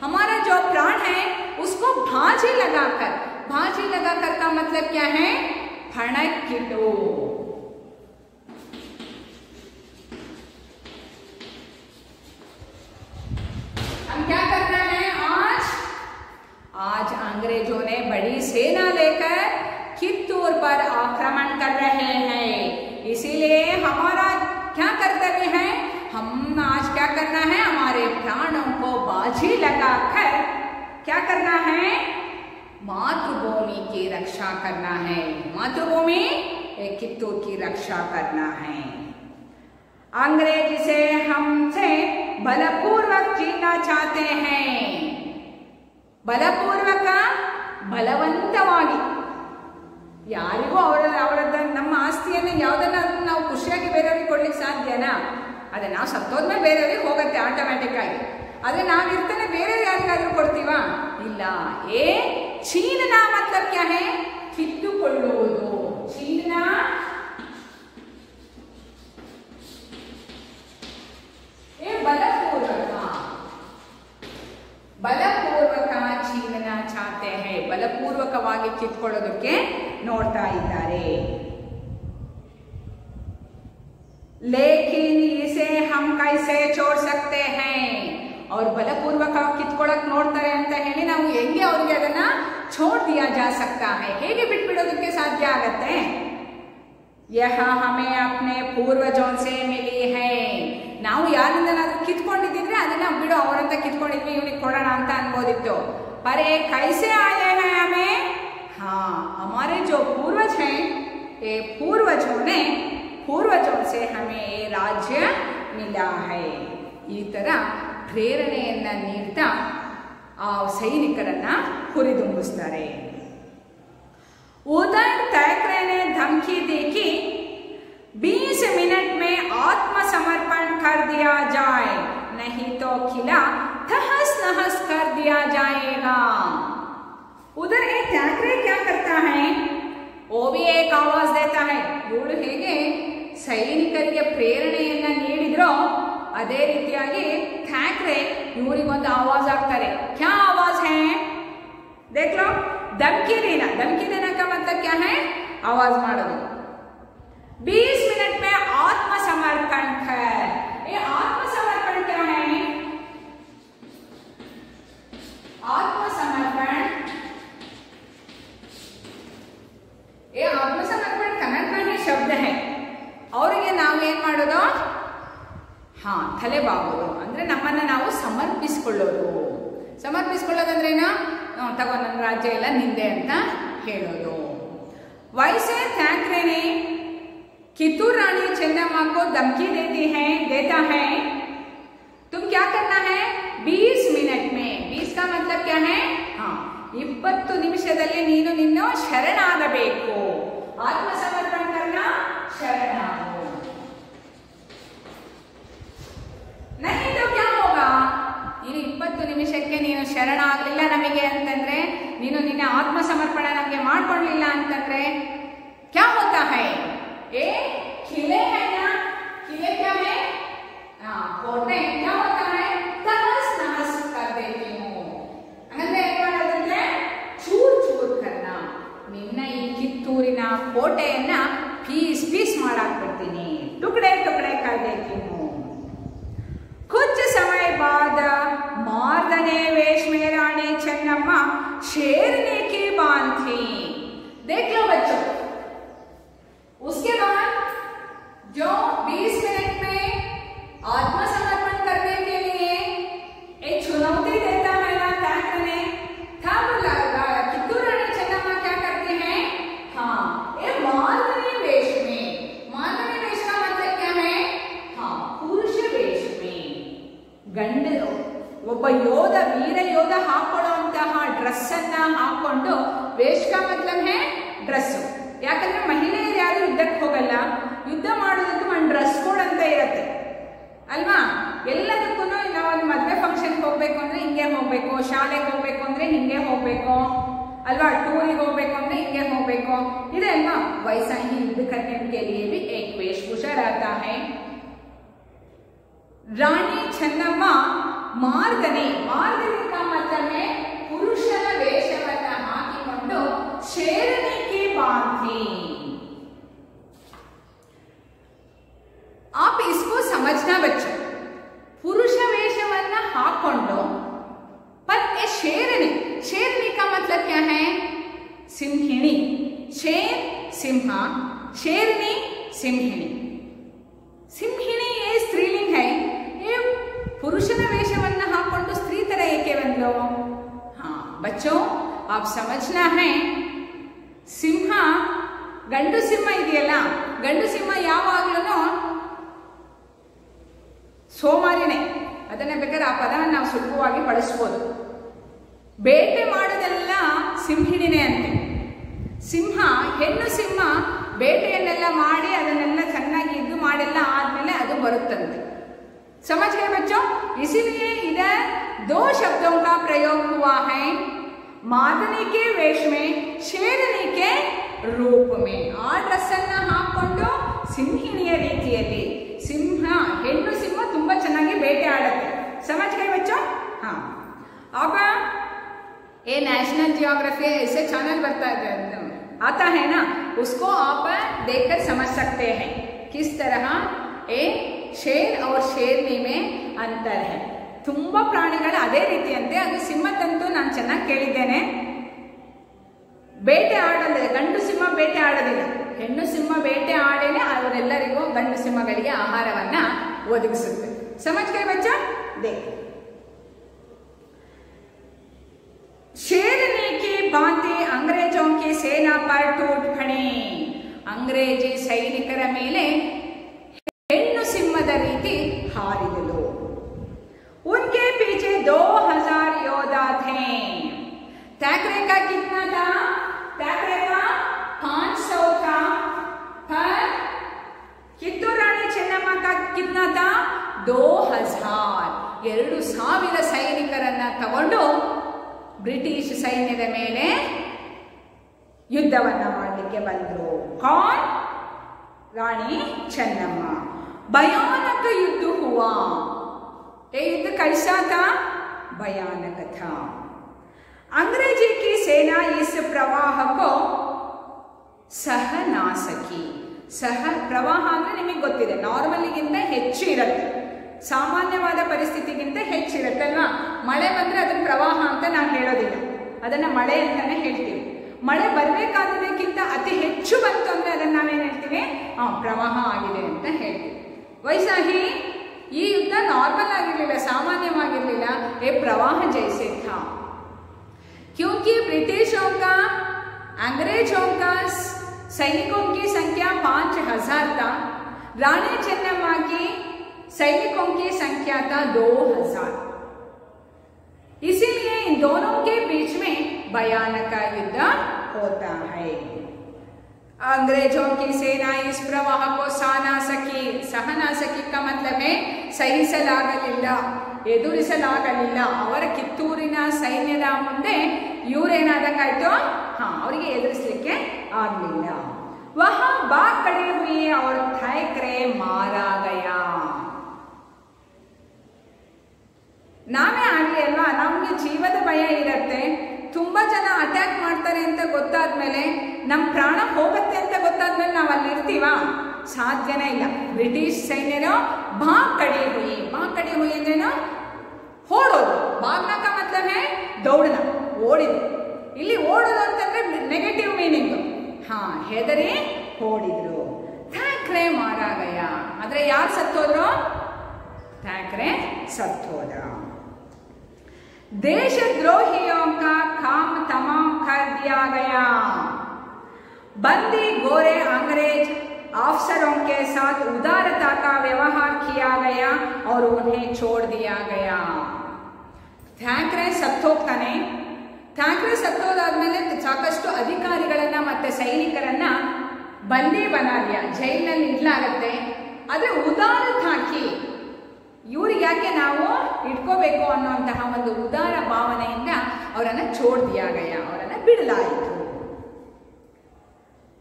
हमारा जो प्राण है उसको भाजी लगाकर का मतलब क्या है? फणक्किटो। हम क्या कर रहे हैं आज अंग्रेजों ने बड़ी सेना लेकर कित्तूर पर आक्रमण कर रहे हैं। इसीलिए हमारा क्या कर्तव्य है? हम आज क्या करना है? हमारे प्राणों को बाजी लगाकर क्या करना है? मातृभूमि की रक्षा करना है। मातृभूमि कित्तूर की रक्षा करना है। अंग्रेज से हमसे बलपूर्वक जीना चाहते हैं। बलपूर्वक ಬಲವಂತವಾಗಿ, ಯಾರಿಗೂ ಅವರದ್ದ ನಮ್ಮ ಆಸ್ತಿಯನ್ನು ಯಾವುದನ್ನ ನಾವು ಖುಷಿಯಾಗಿ ಬೇರೆಯವ್ರಿಗೆ ಕೊಡ್ಲಿಕ್ಕೆ ಸಾಧ್ಯನಾ? ಅದೇ ನಾವು ಸತ್ತೋದ್ಮೇಲೆ ಬೇರೆಯವ್ರಿಗೆ ಹೋಗುತ್ತೆ ಆಟೋಮ್ಯಾಟಿಕ್ ಆಗಿ, ಆದ್ರೆ ನಾವಿರ್ತಾನೆ ಬೇರೆಯವ್ರಿಗೆ ಯಾರಿಗಾದ್ರೂ ಕೊಡ್ತೀವಾ? ಇಲ್ಲ। ಏ ಚೀನನ ಮತ್ಲಬ್ ಕ್ಯಾ ಹೈ? ಕಿತ್ತುಕೊಳ್ಳುವುದು। ಚೀನ ಬಲಪೂರ್ವಕ ಚೀನನ ಬಲಪೂರ್ವಕವಾಗಿ ಕಿತ್ಕೊಳ್ಳೋದಕ್ಕೆ ನೋಡ್ತಾ ಇದ್ದಾರೆ. ಲೇಕಿನ್ ಇಸೆ ಹಮ್ ಕೈಸೆ ಚೋಡ್ ಸಕ್ತೆ ಹೈ, ಅವ್ರು ಬಲಪೂರ್ವಕವಾಗಿ ಕಿತ್ಕೊಳ್ಳಕ್ ನೋಡ್ತಾರೆ ಅಂತ ಹೇಳಿ ನಾವು ಹೆಂಗೆ ಅವ್ರಿಗೆ ಅದನ್ನ ಛೋಡ್ ದಿಯಾ ಜಾ ಸಕ್ತಾ ಹೈ, ಹೇಗೆ ಬಿಟ್ಬಿಡೋದಕ್ಕೆ ಸಾಧ್ಯ ಆಗತ್ತೆ? ಯಹ ಹಮೇ ಅಪ್ನೆ ಪೂರ್ವಜೋಂ ಸೆ ಮಿಲಿ ಹೈ, ನಾವು ಯಾರಿಂದನಾದ್ರೂ ಕಿತ್ಕೊಂಡಿದ್ರೆ ಅದನ್ನ ಬಿಡು, ಅವರಂತ ಕಿತ್ಕೊಂಡಿದ್ವಿ ಇವನಿಗೆ ಕೊಡೋಣ ಅಂತ ಅನ್ಬೋದಿತ್ತು. पर ये कैसे आए हैं हमें? हाँ, हमारे जो पूर्वज हैं, ये पूर्वजों से हमें ये राज्य मिला है. ಈ ತರ ಪ್ರೇರಣೆಯನ್ನ ನೀಡ್ತಾ ಆ ಸೈನಿಕರನ್ನ ಹುರಿದುಂಬಿಸ್ತಾರೆ. उधर ठाकरे ने धमकी दी कि 20 मिनट में आत्मसमर्पण कर दिया जाए, नहीं तो किला तहस नहस कर दिया जाएगा. उधर एक ठाकरे क्या करता है, वो भी एक आवाज देता है. ಇವಳು ಹೇಗೆ ಸೈನಿಕರಿಗೆ ಪ್ರೇರಣೆಯನ್ನ ನೀಡಿದ್ರೋ ಅದೇ ರೀತಿಯಾಗಿ ಠಾಕ್ರೆ ಇವರಿಗೊಂದು ಆವಾಜ್ ಆಗ್ತಾರೆ. ಕ್ಯಾ ಆವಾಜ್ ಹೈ देख लो, धमकी देना. धमकी देने का मतलब क्या है? आवाज ಮಾಡೋದು. 20 मिनट में आत्मसमर्पण कर. ये आत्मसमर्पण क्या है? आत्मसमर्पण, ये आत्मसमर्पण कन्नड़ का ही शब्द है. ಅವರಿಗೆ ನಾವು ಏನ್ ಮಾಡೋದು? ತಲೆ ಬಾಗೋದು ಅಂದ್ರೆ ನಮ್ಮನ್ನ ನಾವು ಸಮರ್ಪಿಸಿಕೊಳ್ಳೋದು. ಸಮರ್ಪಿಸಿಕೊಳ್ಳೋದಂದ್ರೇನು? ತಗೋ ನನ್ನ ರಾಜ್ಯ ಎಲ್ಲ ನಿಂದೆ ಅಂತ ಹೇಳೋದು. वैसे ठाकरे ने कित्तूर रानी चेन्नम्मा को धमकी देता है, तुम क्या करना है? 20 मिनट में. 20 का मतलब क्या है? 20 ನಿಮಿಷದಲ್ಲಿ ನೀನು ನಿನ್ನ ಶರಣಾಗಬೇಕು. ಆತ್ಮಸಮರ್ಪಣ करना, ಶರಣಾಗು. नहीं तो क्या होगा? ನೀನು 20 ನಿಮಿಷಕ್ಕೆ ನೀನು ಶರಣಾಗಲಿಲ್ಲ ನಮಗೆ ಅಂತಂದ್ರೆ, ನೀನು ನಿನ್ನ ಆತ್ಮಸಮರ್ಪಣ ನಮಗೆ ಮಾಡ್ಕೊಳ್ಳಿಲ್ಲ ಅಂತಂದ್ರೆ क्या होता है? ये किले है ना, किले क्या है? कोटे. क्या होता है? तहस नहस कर देती हूँ. ಅಂದ್ರೆ ಏನು ಮಾಡೋದಂದ್ರೆ ಚೂರ್ ಚೂರ್ ಕರ್ನ, ನಿನ್ನ ಈ ಕಿತ್ತೂರಿನ ಕೋಟೆಯನ್ನ ಪೀಸ್ ಪೀಸ್ ಮಾಡಾಕ್ಬಿಡ್ತೀನಿ. ಟುಕಡೆ ಟುಕಡೆ कर देती हूँ. कुछ समय बाद मार्दने वेश में रानी चेन्नम्मा शेरनी की बांध थी. देख लो बच्चों, उसके बाद जो 20 मिनट में आत्मसमर्पण करने के लिए एक चुनौती देता है ना ठाकरे ने, तब कित्तूर रानी चेन्नम्मा क्या करते हैं? ये मार्दनी वेश में. मार्दनी वेश का मतलब क्या है? पुरुष वेश में. ಗಂಡ ಒಬ್ಬ ಯೋಧ, ವೀರ ಯೋಧ ಹಾಕೊಳ್ಳುವಂತಹ ಡ್ರೆಸ್ ಅನ್ನ ಹಾಕೊಂಡು, ವೇಷ ಕಾ ಮತ್ಲಬ್ ಹೈ ಡ್ರೆಸ್. ಯಾಕಂದ್ರೆ ಮಹಿಳೆಯರು ಯಾರು ಯುದ್ಧಕ್ಕೆ ಹೋಗಲ್ಲ, ಯುದ್ಧ ಮಾಡೋದಕ್ಕೆ ಒಂದು ಡ್ರೆಸ್ ಕೋಡ್ ಅಂತ ಇರುತ್ತೆ ಅಲ್ವಾ? ಎಲ್ಲದಕ್ಕೂ ನಾವು ಒಂದು ಮದುವೆ ಫಂಕ್ಷನ್ಗೆ ಹೋಗ್ಬೇಕು ಅಂದ್ರೆ ಹಿಂಗೆ ಹೋಗ್ಬೇಕು, ಶಾಲೆಗೆ ಹೋಗ್ಬೇಕು ಅಂದ್ರೆ ಹಿಂಗೆ ಹೋಗ್ಬೇಕು ಅಲ್ವಾ, ಟೂರಿಗೆ ಹೋಗ್ಬೇಕು ಅಂದ್ರೆ ಹಿಂಗೆ ಹೋಗ್ಬೇಕು, ಇದೆ ಅಲ್ವಾ? ವೈಸಾ ಹಿ ಯುದ್ಧ करने के लिए भी एक वेशभूषा रहता है. ರಾಣಿ ಚೆನ್ನಮ್ಮ ಮಾರ್ದನೆ, ಮಾರ್ದನೆ का मतलब है ಪುರುಷನ ವೇಷವನ್ನ ಹಾಕಿಕೊಂಡು ಶೇರನಿ की बांधी. आप इसको समझना बच्चों. पुरुष वेशवನ್ನ ಹಾಕೊಂಡು पर ये शेरनी, शेरनी का मतलब क्या है? सिंहिणी. शेर सिंह, शेरनी सिंहिणी. सिंहिणी ये स्त्रीलिंग है. ये पुरुषನ ವೇಷವನ್ನ ಹಾಕೊಂಡು ಸ್ತ್ರೀ ತರ ಏಕೆ ಬಂದ್ಲು? बच्चों आप समझना है. ಸಿಂಹ, ಗಂಡು ಸಿಂಹ ಇದೆಯಲ್ಲ, ಗಂಡು ಸಿಂಹ ಯಾವಾಗ್ಲೂ ಸೋಮಾರಿನೇ. ಅದನ್ನ ಬೇಕಾದ್ರೆ ಆ ಪದವನ್ನು ನಾವು ಸುಲಭವಾಗಿ ಬಳಸ್ಬೋದು. ಬೇಟೆ ಮಾಡೋದೆಲ್ಲ ಸಿಂಹಿಣಿನೇ ಅಂತೆ. ಸಿಂಹ, ಹೆಣ್ಣು ಸಿಂಹ ಬೇಟೆಯನ್ನೆಲ್ಲ ಮಾಡಿ ಅದನ್ನೆಲ್ಲ ಚೆನ್ನಾಗಿ ಇದು ಮಾಡೆಲ್ಲ ಆದ್ಮೇಲೆ ಅದು ಬರುತ್ತಂತೆ. समझ गए बच्चों? इसीलिए इधर 2 शब्दों का प्रयोग हुआ है. मार्दनी के वेश में, शेरनी के रूप में. आ ड्रेस ಅನ್ನ ಹಾಕೊಂಡು ಸಿಂಹಿಣಿಯ ರೀತಿಯಲ್ಲಿ. ಸಿಂಹ, ಹೆಣ್ಣು ಸಿಂಹ ತುಂಬಾ ಚೆನ್ನಾಗಿ ಬೇಟೆ ಆಡುತ್ತೆ. समझ गए बच्चों? अब ये नेशनल जियोग्राफी ऐसे चैनल आता है ना, उसको आप देखकर समझ सकते हैं किस तरह शेर और शेरनी में अंतर है. ತುಂಬಾ ಪ್ರಾಣಿಗಳು ಅದೇ ರೀತಿಯಂತೆ. ಅದು ಸಿಂಹದಂತೂ ನಾನು ಚೆನ್ನಾಗಿ ಕೇಳಿದ್ದೇನೆ, ಬೇಟೆ ಆಡೋದಿಲ್ಲ. ಗಂಡು ಸಿಂಹ ಬೇಟೆ ಆಡೋದಿಲ್ಲ, ಹೆಣ್ಣು ಸಿಂಹ ಬೇಟೆ ಆಡೇನೆ ಅವರೆಲ್ಲರಿಗೂ ಗಂಡು ಸಿಂಹಗಳಿಗೆ ಆಹಾರವನ್ನ ಒದಗಿಸುತ್ತೆ. समझ गए बच्चा? देख, शेरनी की भांति अंग्रेजों की सेना पर टूट पड़ी. अंग्रेजी सैनिकर मेले ಹೆಣ್ಣು ಸಿಂಹದ ರೀತಿ ಹಾರಿದಳು. उनके पीछे 2000 योद्धा थे. थैकरे का कितना था? थैकरे का 500 था. पर कित्तूर रानी ಚೆನ್ನಮ್ಮ का कितना था? 2000. 2000 ಸೈನಿಕರನ್ನ ತಗೊಂಡು ಬ್ರಿಟಿಷ್ ಸೈನ್ಯದ ಮೇಲೆ ಯುದ್ಧವನ್ನ ಮಾಡಲಿಕ್ಕೆ ಬಂದರು. कौन? रानी ಚೆನ್ನಮ್ಮ. भयानक युद्ध हुआ. ये युद्ध कैसा था? भयानक था. अंग्रेजी की सेना इस प्रवाह को सह ना सकी. ಸಹ ಪ್ರವಾಹ ಅಂದ್ರೆ ನಿಮಗೆ ಗೊತ್ತಿದೆ, ನಾರ್ಮಲಿಗಿಂತ ಹೆಚ್ಚು ಇರುತ್ತೆ, ಸಾಮಾನ್ಯವಾದ ಪರಿಸ್ಥಿತಿಗಿಂತ ಹೆಚ್ಚಿರುತ್ತೆ ಅಲ್ವಾ. ಮಳೆ ಬಂದ್ರೆ ಅದನ್ನ ಪ್ರವಾಹ ಅಂತ ನಾವು ಹೇಳೋದಿಲ್ಲ, ಅದನ್ನ ಮಳೆ ಅಂತಾನೆ ಹೇಳ್ತೀವಿ. ಮಳೆ ಬರಬೇಕಾದದಕ್ಕಿಂತ ಅತಿ ಹೆಚ್ಚು ಬಂತು ಅಂದ್ರೆ ಅದನ್ನ ನಾವೇನ್ ಹೇಳ್ತೀವಿ? ಪ್ರವಾಹ ಆಗಿದೆ ಅಂತ ಹೇಳ್ತೀವಿ. ವೈಸಾಹಿ ಈ ಯುದ್ಧ ನಾರ್ಮಲ್ ಆಗಿರಲಿಲ್ಲ, ಸಾಮಾನ್ಯವಾಗಿರಲಿಲ್ಲ. ये प्रवाह जैसे था, क्योंकि ब्रिटिशों का अंग्रेजों का सैनिकों की संख्या 5000 था. रानी ಚೆನ್ನಮ್ಮ की सैनिकों की संख्या था 2000. इसीलिए इन दोनों के बीच में भयानक युद्ध होता है. अंग्रेजों की सेना इस प्रवाह को सह ना सकी का मतलब है ಸಹಿಸಲಾಗಲಿಲ್ಲ, ಎದುರಿಸಲಾಗಲಿಲ್ಲ. ಅವರ ಕಿತ್ತೂರಿನ ಸೈನ್ಯದ ಮುಂದೆ ಇವರೇನಾದಂಗಾಯ್ತು, ಅವರಿಗೆ ಎದುರಿಸಲಿಕ್ಕೆ ಆಗಲಿಲ್ಲ. वहां भाग खड़े हुए और थैकरे मारा गया. ನಾವೇ ಆಗ್ಲಿ ಅಲ್ವಾ, ನಮ್ಗೆ ಜೀವದ ಭಯ ಇರತ್ತೆ. ತುಂಬಾ ಜನ ಅಟ್ಯಾಕ್ ಮಾಡ್ತಾರೆ ಅಂತ ಗೊತ್ತಾದ್ಮೇಲೆ, ನಮ್ ಪ್ರಾಣ ಹೋಗುತ್ತೆ ಅಂತ ಗೊತ್ತಾದ್ಮೇಲೆ ನಾವು ಅಲ್ಲಿ ಇರ್ತೀವ? ಸಾಧ್ಯನೇ ಇಲ್ಲ. ಬ್ರಿಟಿಷ್ ಸೈನ್ಯರು ಭಾಗ್ ಕಡಿ ಹುಯಿ ಅಂದ್ರೇನು? ಓಡೋದು. ಭಾಗ್ನ ಕಾ ಮತ್ಲಬ್ ಹೈ ದೌಡನ, ಓಡಿದ್ರು. ಇಲ್ಲಿ ಓಡೋದು ಅಂತಂದ್ರೆ ನೆಗೆಟಿವ್ ಮೀನಿಂಗ್. ಹೆದರಿ ಓಡಿದ್ರು. ಥ್ಯಾಕ್ರೆ ಮಾರಾ ಗಯ. ಆದ್ರೆ ಯಾರು ಸತ್ತೋದ್ರು? ಥ್ಯಾಕ್ರೆ ಸತ್ತೋದ. देशद्रोहियों का काम तमाम कर दिया गया. बंदी गोरे अंग्रेज अफसरों के साथ उदारता का व्यवहार किया गया और उन्हें छोड़ दिया गया. ಥ್ಯಾಕ್ರೆ ಸತ್ತೋಗ್ತಾನೆ. ಥ್ಯಾಕ್ರೆ ಸತ್ತೋದಾದ್ಮೇಲೆ ಸಾಕಷ್ಟು ಅಧಿಕಾರಿಗಳನ್ನ ಮತ್ತೆ ಸೈನಿಕರನ್ನ ಬಂದಿ ಬನಾಲಿಯ ಜೈಲಿನಲ್ಲಿ ಇಡ್ಲಾಗತ್ತೆ. ಆದ್ರೆ ಉದಾರತ್ ಹಾಕಿ ಇವ್ರಿಗೆ ಯಾಕೆ ನಾವು ಇಟ್ಕೋಬೇಕು ಅನ್ನುವಂತಹ ಒಂದು ಉದಾರ ಭಾವನೆಯಿಂದ ಅವರನ್ನ ಛೋಡ್ ದಿಯಾ ಗಯಾ, ಅವರನ್ನ ಬಿಡಲಾಯಿತು.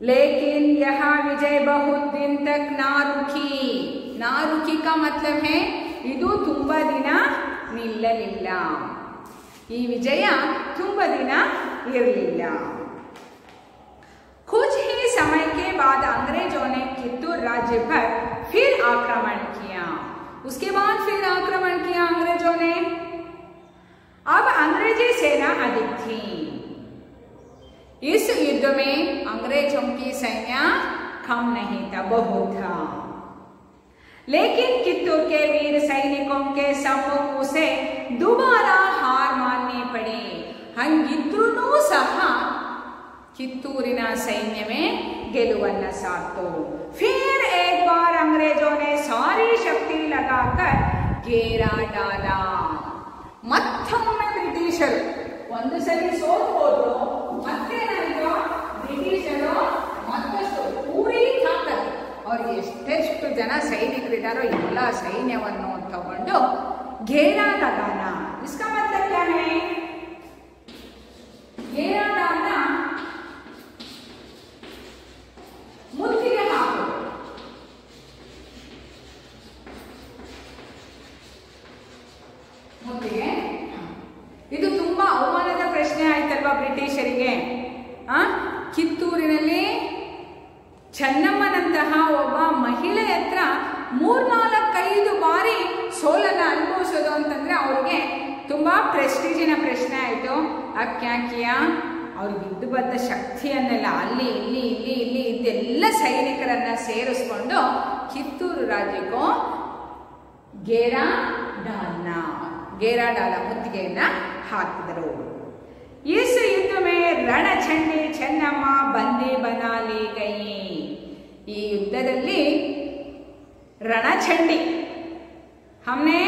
ಲೇಕಿನ್ ಯಹ ವಿಜಯ್ ಬಹುತ್ ದಿನ ತಕ್ ನಾ ರುಕಿ. ನಾ ರುಕಿ ಕಾ ಮತ್ಲಬ್ ಹೈ ಇದು ತುಂಬಾ ದಿನ ನಿಲ್ಲಲಿಲ್ಲ. ಈ ವಿಜಯ ತುಂಬಾ ದಿನ ಇರಲಿಲ್ಲ. कुछ ही समय के बाद अंग्रेजों ने कित्तूर राज्य पर फिर आक्रमण किया. उसके बाद फिर आक्रमण किया अंग्रेजों ने. अब अंग्रेजी सेना अधिक थी. इस युद्ध में अंग्रेजों की सैन्य कम नहीं था, बहुत था. लेकिन कित्तूर के वीर सैनिकों के सम्मुख उसे दोबारा हार माननी पड़ी. हंगिद्रूनू सह ಕಿತ್ತೂರಿನ ಸೈನ್ಯವೇ ಗೆಲುವನ್ನ ಸಾಧಿತು. फिर एक बार अंग्रेजों ने सारी शक्ति लगाकर घेरा डाला. ಮತ್ತೊಮ್ಮೆ ಬ್ರಿಟಿಷರು ಒಂದು ಸರಿ ಸೋತು ಹೋದ್ರು. ಮತ್ತೇನಾಯ್ತು? ಬ್ರಿಟಿಷರು ಮತ್ತಷ್ಟು ಪೂರಿ ತಾಕತ್, ಅವ್ರಿಗೆ ಎಷ್ಟೆಷ್ಟು ಜನ ಸೈನಿಕರಿದ್ದಾರೋ ಎಲ್ಲ ಸೈನ್ಯವನ್ನು ತಗೊಂಡು घेरा लगाना. इसका मतलब क्या है? घेरा डालना ಮುತ್ತಿಗೆ ಹಾಕೋದು. ಮುತ್ತಿಗೆ ಇದು ತುಂಬಾ ಅವಮಾನದ ಪ್ರಶ್ನೆ ಆಯ್ತಲ್ವಾ? ಅಲ್ವಾ ಬ್ರಿಟಿಷರಿಗೆ. ಕಿತ್ತೂರಿನಲ್ಲಿ ಚೆನ್ನಮ್ಮನಂತಹ ಒಬ್ಬ ಮಹಿಳೆ ಹತ್ರ 3-4-5 ಬಾರಿ ಸೋಲನ್ನ ಅನುಭವಿಸೋದು ಅಂತಂದ್ರೆ ಅವ್ರಿಗೆ ತುಂಬಾ ಪ್ರೆಸ್ಟೀಜಿನ ಪ್ರಶ್ನೆ ಆಯಿತು. ಅಕ್ಯಾಕಿಯ ಅವ್ರಿಗೆ ಇದ್ದು ಬಂದ ಶಕ್ತಿಯನ್ನೆಲ್ಲ ಅಲ್ಲಿ ಇಲ್ಲಿ ಇಲ್ಲಿ ಇಲ್ಲಿ ಇದೆಲ್ಲ ಸೈನಿಕರನ್ನ ಸೇರಿಸ್ಕೊಂಡು ಕಿತ್ತೂರು ರಾಜ್ಯಕ್ಕೂ ಗೇರಾ ಡಾಲ ಮುತ್ತಿಗೆಯನ್ನ ಹಾಕಿದರು. इस युद्ध में ರಣಚಂಡಿ ಚೆನ್ನಮ್ಮ ಬಂದಿ ಬನಾಲಿ ಗೈ. ಈ ಯುದ್ಧದಲ್ಲಿ ರಣಚಂಡಿ हमने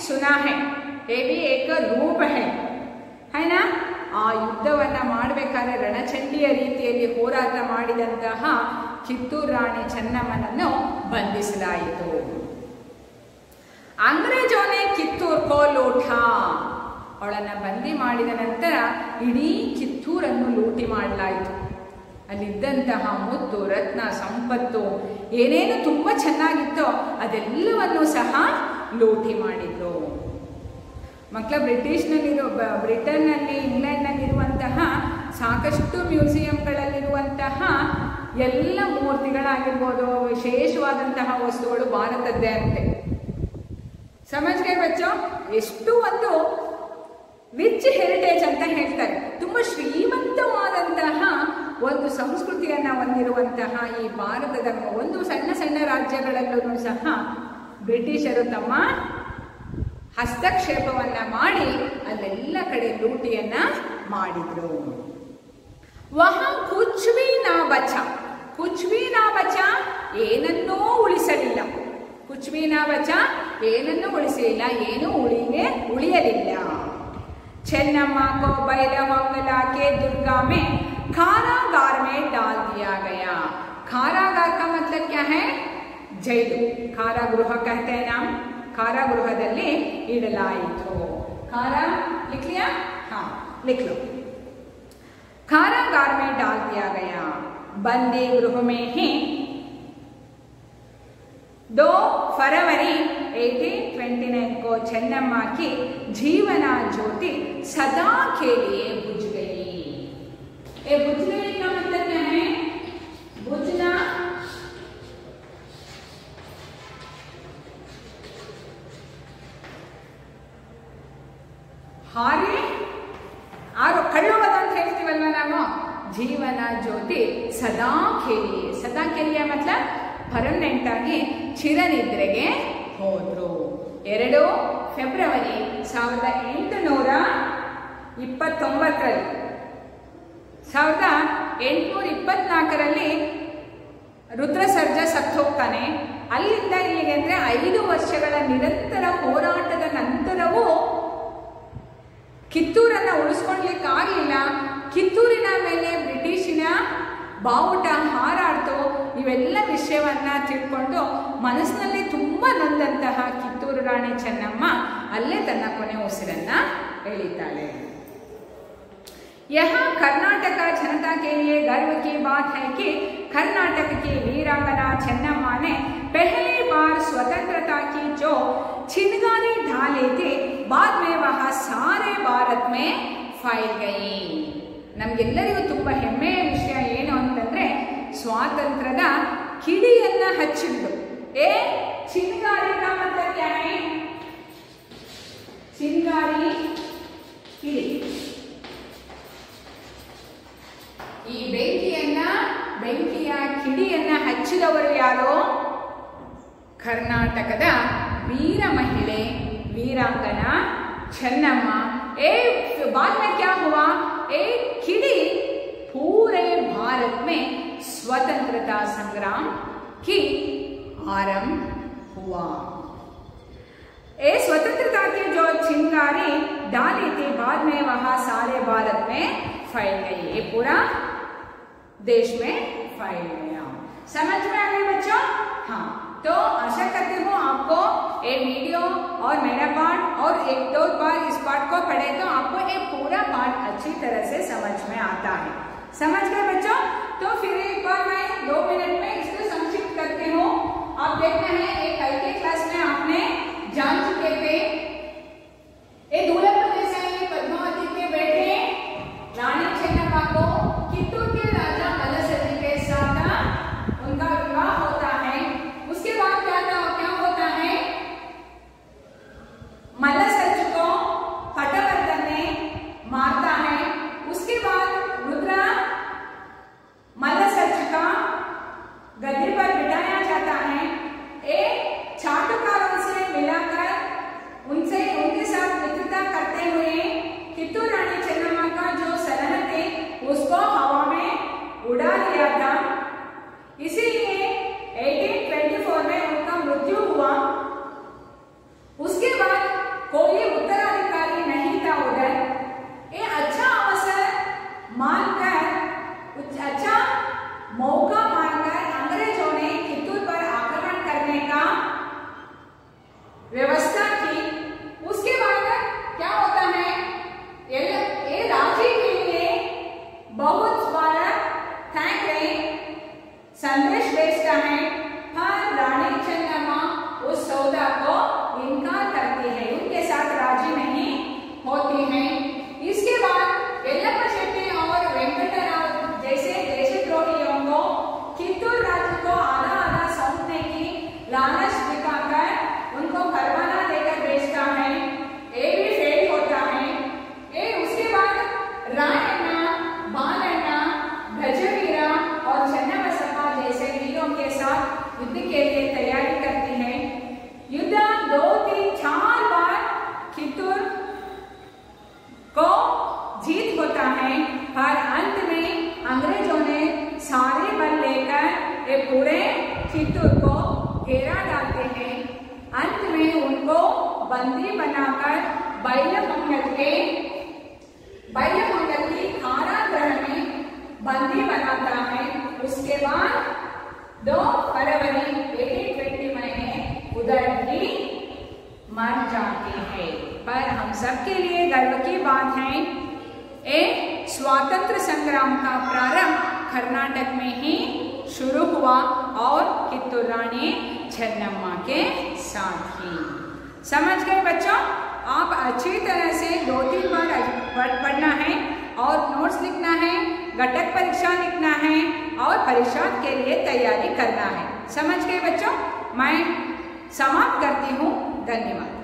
सुना है, ये भी एक रूप है ना. ಆ ಯುದ್ಧವನ್ನ ಮಾಡಬೇಕಾದ್ರೆ ರಣಚಂಡಿಯ ರೀತಿಯಲ್ಲಿ ಹೋರಾಟ ಮಾಡಿದಂತಹ ಕಿತ್ತೂರು ರಾಣಿ ಚೆನ್ನಮ್ಮನನ್ನು ಬಂಧಿಸಲಾಯಿತು. ಅಂಗ್ರೇಜೋನೆ ಕಿತ್ತೂರು ಕೋ ಲೂಠಾ. ಅವಳನ್ನು ಬಂದಿ ಮಾಡಿದ ನಂತರ ಇಡೀ ಕಿತ್ತೂರನ್ನು ಲೂಟಿ ಮಾಡಲಾಯಿತು. ಅಲ್ಲಿದ್ದಂತಹ ಮುತ್ತು ರತ್ನ ಸಂಪತ್ತು ಏನೇನು ತುಂಬ ಚೆನ್ನಾಗಿತ್ತೋ ಅದೆಲ್ಲವನ್ನು ಸಹ ಲೂಟಿ ಮಾಡಿದ್ರು. ಮಕ್ಕಳ ಬ್ರಿಟನ್ನಲ್ಲಿ ಇಂಗ್ಲೆಂಡ್ನಲ್ಲಿರುವಂತಹ ಸಾಕಷ್ಟು ಮ್ಯೂಸಿಯಂಗಳಲ್ಲಿರುವಂತಹ ಎಲ್ಲ ಮೂರ್ತಿಗಳಾಗಿರ್ಬೋದು, ವಿಶೇಷವಾದಂತಹ ವಸ್ತುಗಳು ಭಾರತದ್ದೇ ಅಂತೆ. ಸಮಜ್ಗೆ ಬಚ್ಚೋ ಎಷ್ಟು ಒಂದು ರಿಚ್ ಹೆರಿಟೇಜ್ ಅಂತ ಹೇಳ್ತಾರೆ. ತುಂಬ ಶ್ರೀಮಂತವಾದಂತಹ ಒಂದು ಸಂಸ್ಕೃತಿಯನ್ನು ಹೊಂದಿರುವಂತಹ ಈ ಭಾರತದ ಒಂದು ಸಣ್ಣ ಸಣ್ಣ ರಾಜ್ಯಗಳಲ್ಲೂ ಸಹ ಬ್ರಿಟಿಷರು ತಮ್ಮ ಹಸ್ತಕ್ಷೇಪವನ್ನ ಮಾಡಿ ಅಲ್ಲೆಲ್ಲ ಕಡೆ ಲೂಟಿಯನ್ನ ಮಾಡಿದ್ರು. ವಹಾ ಕುಚ್ ಭೀ ನಾ ಬಚಾ, ಏನನ್ನೂ ಉಳಿಸಲಿಲ್ಲ. ಕುಚ್ ಭೀ ನಾ ಬಚಾ, ಏನನ್ನೂ ಉಳಿಸಲಿಲ್ಲ, ಏನೂ ಉಳಿಯಲಿಲ್ಲ. ಚೆನ್ನಮ್ಮ को बैलहंगला के दुर्गा में कारागार में डाल दिया गया. कारागार का मतलब क्या है? जैಲು. कारागृह कहते हैं नाम. कारागृहದಲ್ಲಿ ಇಡಲಾಯಿತು. कारा लिख लिया? हाँ लिख लो. कारागार में डाल दिया गया. बंदी गृह में ही 2 फरवरी 1829 को ಚೆನ್ನಮ್ಮ की जीवना ज्योति सदा के लिए बुझ गई. ये बुझ गई का मतलब क्या है? बुझना, ಹಾರಿ ಆರು ಕಳ್ಳೋಗೋದು ಅಂತ ಹೇಳ್ತೀವಲ್ವ ನಾವು. ಜೀವನ ಜ್ಯೋತಿ ಸದಾ ಕೇಳಿಯೇ. ಸದಾ ಕೇಳಿಯ ಮತ್ಲಬ್ ಪರ್ಮನೆಂಟ್ ಆಗಿ ಚಿರನಿದ್ರೆಗೆ ಹೋದ್ರು. 2 ಫೆಬ್ರವರಿ 1829 1824 ರುದ್ರ ಸರ್ಜಾ ಸತ್ತು ಹೋಗ್ತಾನೆ. ಅಲ್ಲಿಂದ ಇಲ್ಲಿಗೆ ಅಂದ್ರೆ 5 ವರ್ಷಗಳ ನಿರಂತರ ಹೋರಾಟದ ನಂತರವೂ ಕಿತ್ತೂರನ್ನ ಉಳಿಸ್ಕೊಳ್ಲಿಕ್ಕಾಗಲಿಲ್ಲ. ಕಿತ್ತೂರಿನ ಮೇಲೆ ಬ್ರಿಟಿಷಿನ ಬಾವುಟ ಹಾರಾಡ್ತು. ಇವೆಲ್ಲ ವಿಷಯವನ್ನ ತಿಳ್ಕೊಂಡು ಮನಸ್ಸಿನಲ್ಲಿ ತುಂಬಾ ನೊಂದಂತಹ ಕಿತ್ತೂರು ರಾಣಿ ಚೆನ್ನಮ್ಮ ಅಲ್ಲೇ ತನ್ನ ಕೊನೆ ಉಸಿರನ್ನ ಎಳಿತಾಳೆ. यहाँ कर्नाटक जनता के लिए गर्व की बात है कि कर्नाटक की वीरांगना ಚೆನ್ನಮ್ಮ ने पहली बार स्वतंत्रता की जो चिनगारी डाली थी बाद में वह सारे भारत में फैल गई. ನಮಗೆಲ್ಲರಿಗೂ ತುಂಬ ಹೆಮ್ಮೆಯ ವಿಷಯ ಏನು ಅಂತಂದ್ರೆ ಸ್ವಾತಂತ್ರ್ಯದ ಕಿಡಿಯನ್ನ ಹಚ್ಚಿದ್ದು. ಚಿನಗಾರಿ का मतलब क्या है? ಚಿನಗಾರಿ ಕಿಡಿ. ಈ ಬೆಂಕಿಯ ಕಿಡಿಯನ್ನ ಹಚ್ಚಿದವರು ಯಾರು? ಕರ್ನಾಟಕದ ವೀರ ಮಹಿಳೆ वीरांगना ಚೆನ್ನಮ್ಮ. बाद में क्या हुआ? एक किडी पूरे भारत में स्वतंत्रता संग्राम की आरंभ हुआ. ये स्वतंत्रता की जो चिंगारी डाली थी बाद में वहां सारे भारत में फैल गई. ये पूरा देश में फैल गया. समझ में आ गई बच्चों? हाँ, तो आशा करती हूँ आपको ये वीडियो और मेरा पार्ट और 1-2 बार इस पार्ट को पढ़े तो आपको ये पूरा पार्ट अच्छी तरह से समझ में आता है. समझ गए बच्चों? तो फिर एक बार मैं 2 मिनट में इसको संक्षिप्त करती हूँ. आप देखना है एक कल के क्लास में आपने जान चुके थे. ये दूल्हा प्रदेश है, पद्मावती के बेटे रानी है, पर अंत में अंग्रेजों ने सारे बल लेकर ये पूरे चित्तूर को घेरा डालते हैं। अंत में उनको बंदी बनाकर बैलमंगल की कारागृह में बंदी बनाता है। उसके बाद 2 फरवरी 1820 में उधर ही मर जाते हैं। पर हम सबके लिए गर्व की बात है, एक स्वतंत्र संग्राम का प्रारंभ कर्नाटक में ही शुरू हुआ और कित्तूर रानी चेन्नम्मा के साथ ही। समझ गए बच्चों? आप अच्छी तरह से 2-3 बार पढ़ना है और नोट्स लिखना है, घटक परीक्षा लिखना है और परीक्षा के लिए तैयारी करना है। समझ गए बच्चों? मैं समाप्त करती हूँ। धन्यवाद।